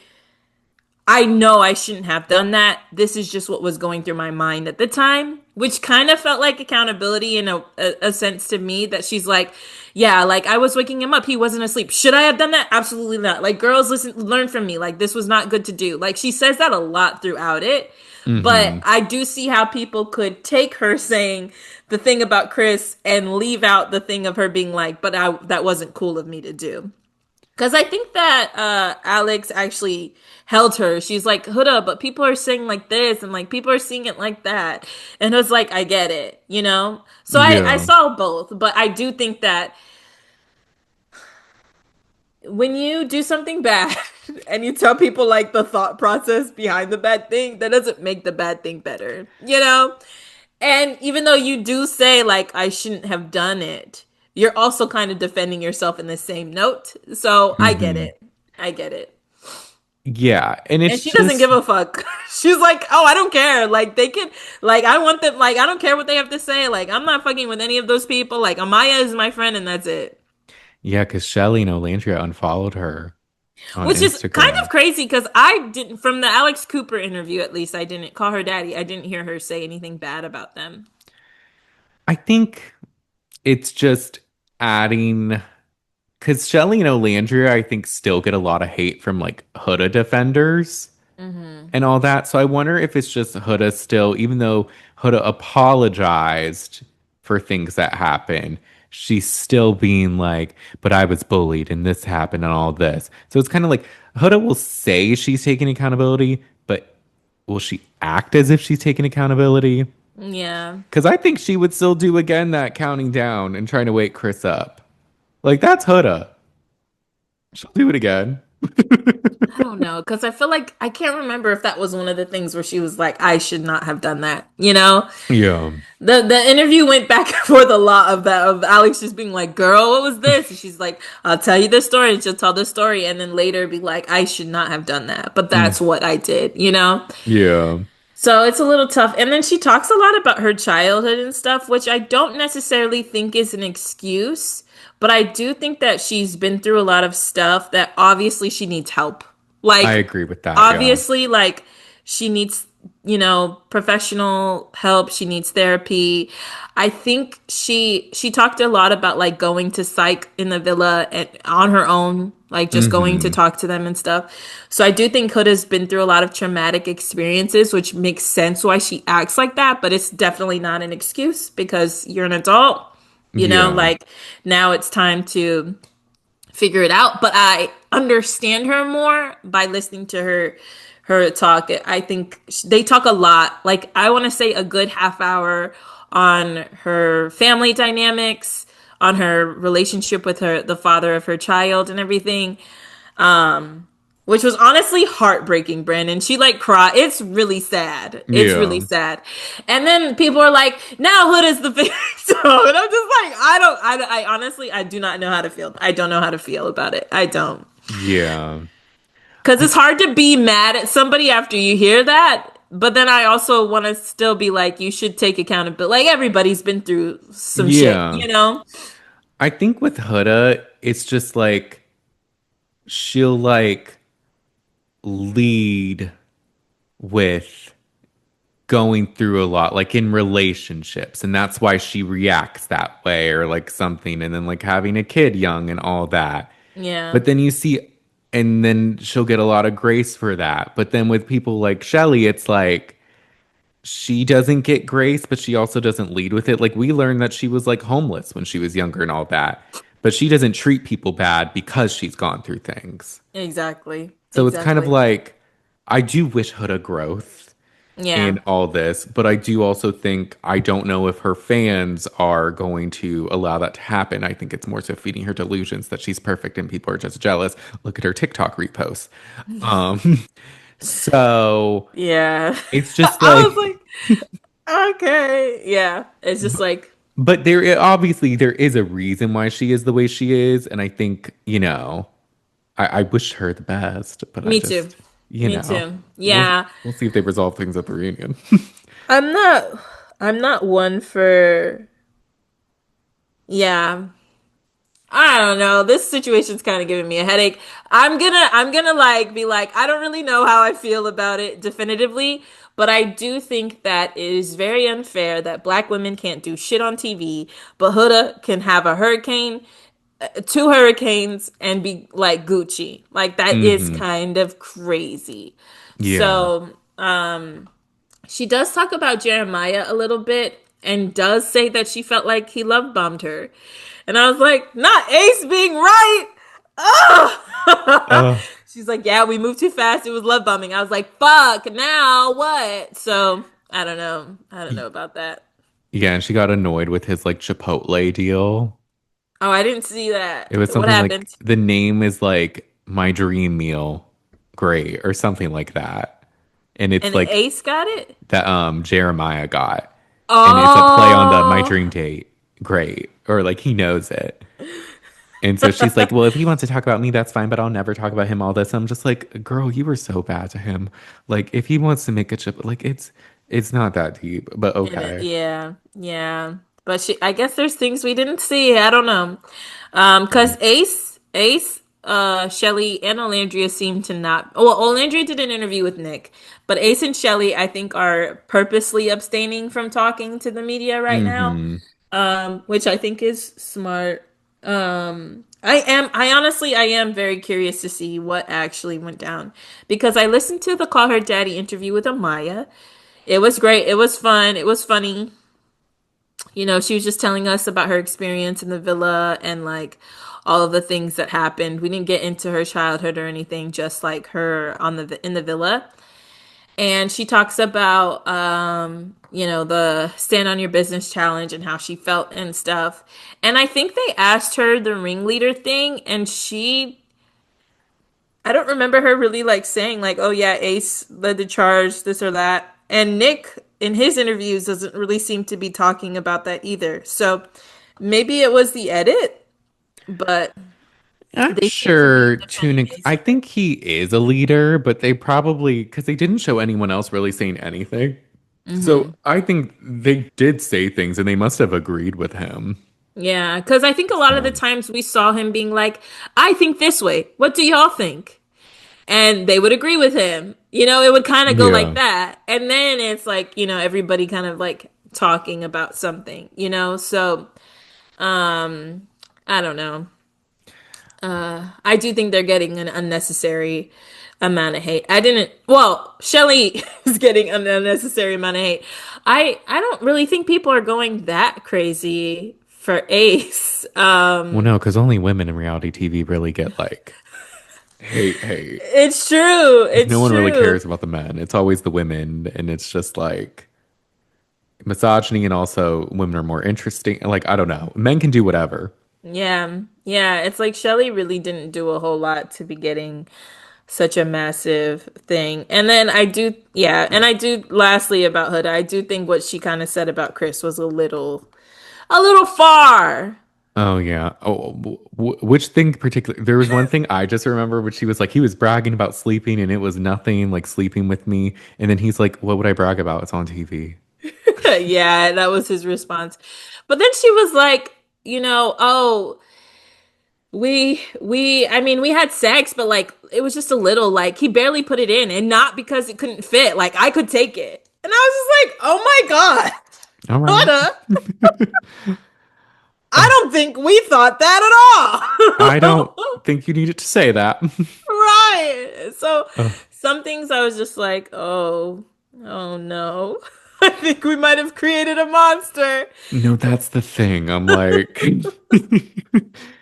I know I shouldn't have done that. This is just what was going through my mind at the time, which kind of felt like accountability in a sense to me that she's like, yeah, like I was waking him up. He wasn't asleep. Should I have done that? Absolutely not. Like, girls, listen, learn from me. Like, this was not good to do. Like, she says that a lot throughout it. But Hmm. I do see how people could take her saying the thing about Chris and leave out the thing of her being like, but that wasn't cool of me to do. Because I think that Alex actually held her. She's like, Huda, but people are saying like this and like people are seeing it like that. And it was like, I get it, you know? So I Yeah. saw both, but I do think that when you do something bad and you tell people like the thought process behind the bad thing, that doesn't make the bad thing better, you know? And even though you do say like I shouldn't have done it, you're also kind of defending yourself in the same note. So I get Hmm. it. I get it. Yeah, and And it's she doesn't just give a fuck. She's like, "Oh, I don't care. Like they can like I want them like I don't care what they have to say. Like I'm not fucking with any of those people. Like Amaya is my friend and that's it." yeah, because Shelly and Olandria unfollowed her on Which is kind Instagram. of crazy because I didn't from the Alex Cooper interview at least I didn't call her daddy. I didn't hear her say anything bad about them. I think it's just adding because Shelly and Olandria, I think, still get a lot of hate from like Huda defenders Mm-hmm. and all that. So I wonder if it's just Huda still, even though Huda apologized for things that happened, she's still being like, but I was bullied and this happened and all this. So it's kind of like Huda will say she's taking accountability, but will she act as if she's taking accountability? Yeah. Because I think she would still do again that counting down and trying to wake Chris up. Like that's Huda. She'll do it again. I don't know, because I feel like I can't remember if that was one of the things where she was like, I should not have done that, you know? Yeah. The interview went back and forth a lot of that, of Alex just being like, girl, what was this? And she's like, I'll tell you this story, and she'll tell this story, and then later be like, I should not have done that, but Mm, that's what I did, you know? yeah. So it's a little tough. And then she talks a lot about her childhood and stuff, which I don't necessarily think is an excuse, but I do think that she's been through a lot of stuff that obviously she needs help. I Like, agree with that. Yeah. obviously, like, she needs, professional help. She needs therapy. I think she talked a lot about like going to psych in the villa and on her own, like just going to Hmm. talk to them and stuff. So I do think Huda's been through a lot of traumatic experiences, which makes sense why she acts like that, but it's definitely not an excuse because you're an adult, Yeah. like now it's time to figure it out. But I understand her more by listening to her talk. I think they talk a lot. Like I want to say a good half hour on her family dynamics, on her relationship with the father of her child and everything. Which was honestly heartbreaking, Brandon. She like cried. It's really sad. It's really Yeah. sad. And then people are like, now Hood is the victim. And I'm just like, I honestly, I do not know how to feel. I don't know how to feel about it. I don't. Yeah. Because I, it's hard to be mad at somebody after you hear that. But then I also want to still be like, you should take accountability. Like everybody's been through some shit, yeah. you know? I think with Huda, it's just like she'll like lead with going through a lot, like in relationships, and that's why she reacts that way, or like something, and then like having a kid young and all that. Yeah. But then you see, and then she'll get a lot of grace for that. But then with people like Shelly, it's like she doesn't get grace, but she also doesn't lead with it. Like we learned that she was like homeless when she was younger and all that. But she doesn't treat people bad because she's gone through things. Exactly. So it's kind of Exactly. like I do wish Huda growth Yeah. in all this, but I do also think I don't know if her fans are going to allow that to happen. I think it's more so feeding her delusions that she's perfect and people are just jealous. Look at her TikTok reposts. Um, so Yeah. it's just I was like like, okay. Yeah. It's just like, but obviously there is a reason why she is the way she is, and I think I wish her the best, but I me too. just Me too. we'll Yeah. we'll see if they resolve things at the reunion. I'm not I'm not one for yeah. I don't know. This situation's kind of giving me a headache. I'm gonna like be like, I don't really know how I feel about it definitively, but I do think that it is very unfair that black women can't do shit on TV, but Huda can have a hurricane, two hurricanes, and be like Gucci. Like that is Hmm. kind of crazy. Yeah. So, she does talk about Jeremiah a little bit and does say that she felt like he love bombed her. And I was like, not Ace being right. Oh. Uh, She's like, yeah, we moved too fast. It was love bombing. I was like, fuck, now what? So I don't know. I don't know about that. yeah, and she got annoyed with his like Chipotle deal. Oh, I didn't see It that. was What something like happened? the name is like my dream meal, great, or something like that. And it's And like Ace got it? that Jeremiah got. And it's a play on the my Oh. dream date, great. Or like he knows it. And so she's like, well, if he wants to talk about me, that's fine, but I'll never talk about him all this. I'm just like, girl, you were so bad to him. Like, if he wants to make a chip, like it's not that deep, but And okay. yeah, yeah. But I guess there's things we didn't see. I don't know. Cause Ace, Shelly and Olandria seem to not. Well, Olandria did an interview with Nick, but Ace and Shelly, I think, are purposely abstaining from talking to the media right now, Mm-hmm. which I think is smart. I honestly, I am very curious to see what actually went down because I listened to the Call Her Daddy interview with Amaya. It was great. It was fun. It was funny. She was just telling us about her experience in the villa and like all of the things that happened. We didn't get into her childhood or anything, just like her on the in the villa. And she talks about the stand on your business challenge and how she felt and stuff. And I think they asked her the ringleader thing and don't remember her really like saying like, "Oh yeah, Ace led the charge, this or that." And Nick in his interviews doesn't really seem to be talking about that either. So maybe it was the edit, but I'm they seem to be sure defending Tunic, Ace. I think he is a leader, but they probably, because they didn't show anyone else really saying anything. So Hmm. I think they did say things and they must have agreed with him. Yeah, because I think a lot of the So, times we saw him being like, "I think this way. What do y'all think?" And they would agree with him. It would kind of go like yeah. that. And then it's like, everybody kind of like talking about something. So, um, I don't know. I do think they're getting an unnecessary amount of hate. Shelly is getting an unnecessary amount of hate. I don't really think people are going that crazy for Ace. Well, no, because only women in reality TV really get like hate. It's true. No It's one really true. cares about the men. It's always the women, and it's just like misogyny, and also women are more interesting. Like, I don't know. Men can do whatever. Yeah. Yeah. It's like Shelly really didn't do a whole lot to be getting such a massive thing. And then lastly about Huda, I do think what she kind of said about Chris was a little far. Oh yeah. Oh, which thing particularly? There was one thing I just remember, which he was like, he was bragging about sleeping, and it was nothing like sleeping with me. And then he's like, "What would I brag about? It's on TV." Yeah, that was his response. But then she was like, oh, we had sex, but like it was just a little, like he barely put it in, and not because it couldn't fit. Like I could take it. And I was just like, oh my God, All right. Huda, I Uh, don't think we thought that I at don't all. think you needed to say that. Right. So Uh, some things I was just like, oh no. I think we might have created a monster. no, that's the thing. I'm like,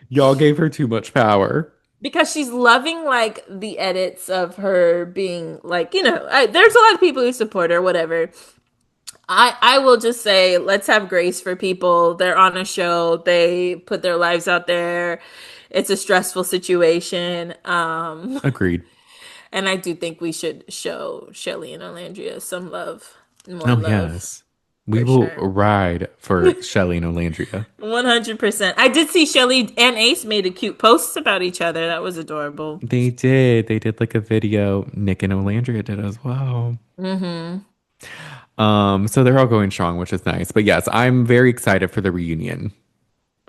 y'all gave her too much power. Because she's loving like the edits of her being like, there's a lot of people who support her, whatever. I will just say, let's have grace for people. They're on a show, they put their lives out there. It's a stressful situation. Agreed. And I do think we should show Shelly and Olandria some love, more Oh, love, yes. We for will sure. ride for Shelly and Olandria. 100%. I did see Shelly and Ace made a cute post about each other. That was adorable. They did. They did like a video. Nick and Olandria did as well. Mm-hmm. So they're all going strong, which is nice. But yes, I'm very excited for the reunion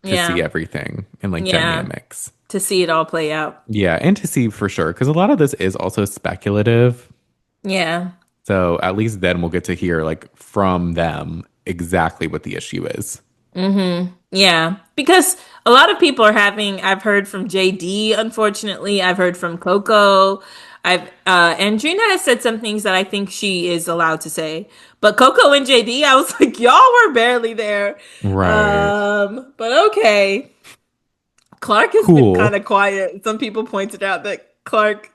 to see Yeah. everything and like Yeah. dynamics. To see it all play out. Yeah, and to see for sure, because a lot of this is also speculative. Yeah. So at least then we'll get to hear like from them exactly what the issue is. Mm-hmm. Yeah. Because a lot of people are I've heard from JD, unfortunately. I've heard from Coco. Andrina has said some things that I think she is allowed to say. But Coco and JD, I was like, y'all were barely there. Right. But okay. Clark has been kind Cool. of quiet. Some people pointed out that Clark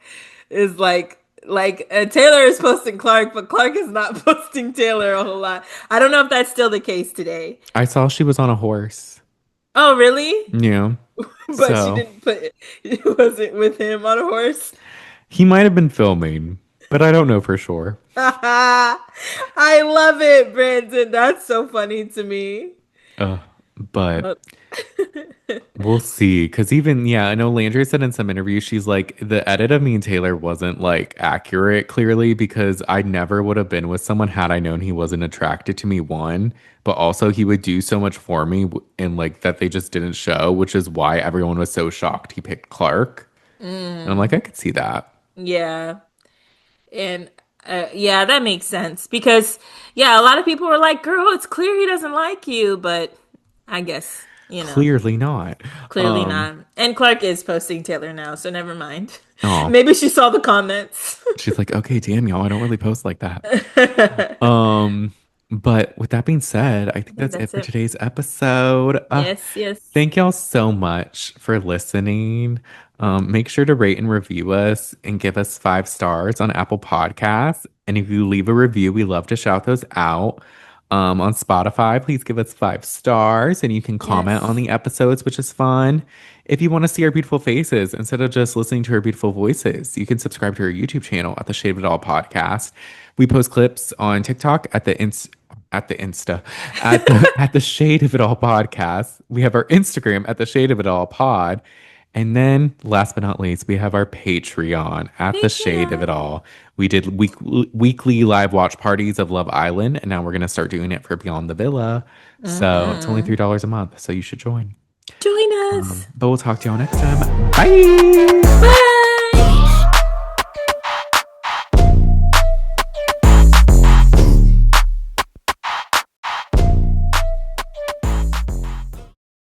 is Taylor is posting Clark, but Clark is not posting Taylor a whole lot. I don't know if that's still the case today. I saw she was on a horse. Oh, really? Yeah. But she So didn't put it wasn't with him on a horse. he might have been filming, but I don't know for sure. I love it, Brandon. That's so funny to me. Uh, but Uh, we'll see. Because even, yeah, I know Landry said in some interviews, she's like, the edit of me and Taylor wasn't like accurate clearly because I never would have been with someone had I known he wasn't attracted to me, one, but also he would do so much for me and like that they just didn't show, which is why everyone was so shocked he picked Clark. And I'm like, I could see that. yeah. And yeah, that makes sense because yeah, a lot of people were like, "Girl, it's clear he doesn't like you," but I guess, Clearly not. clearly not. And Clark is posting Taylor now, so never mind. Oh, Maybe she saw the comments. she's like, okay, damn, y'all, I don't really post like that. But with that being said, I think that's it That's for it. today's episode. Yes, yes. Thank y'all so much for listening. Make sure to rate and review us and give us 5 stars on Apple Podcasts. And if you leave a review, we love to shout those out. On Spotify, please give us 5 stars and you can comment on Yes. the episodes, which is fun. If you want to see our beautiful faces instead of just listening to our beautiful voices, you can subscribe to our YouTube channel at the Shade of It All podcast. We post clips on TikTok at the Insta at the Shade of It All podcast. We have our Instagram at the Shade of It All pod. And then, last but not least, we have our Patreon at the Shade of It Patreon. All. We did weekly live watch parties of Love Island, and now we're going to start doing it for Beyond the Villa. So it's only Mm-hmm. $3 a month, so you should join. Join us. But we'll talk to y'all next time. Bye. Bye.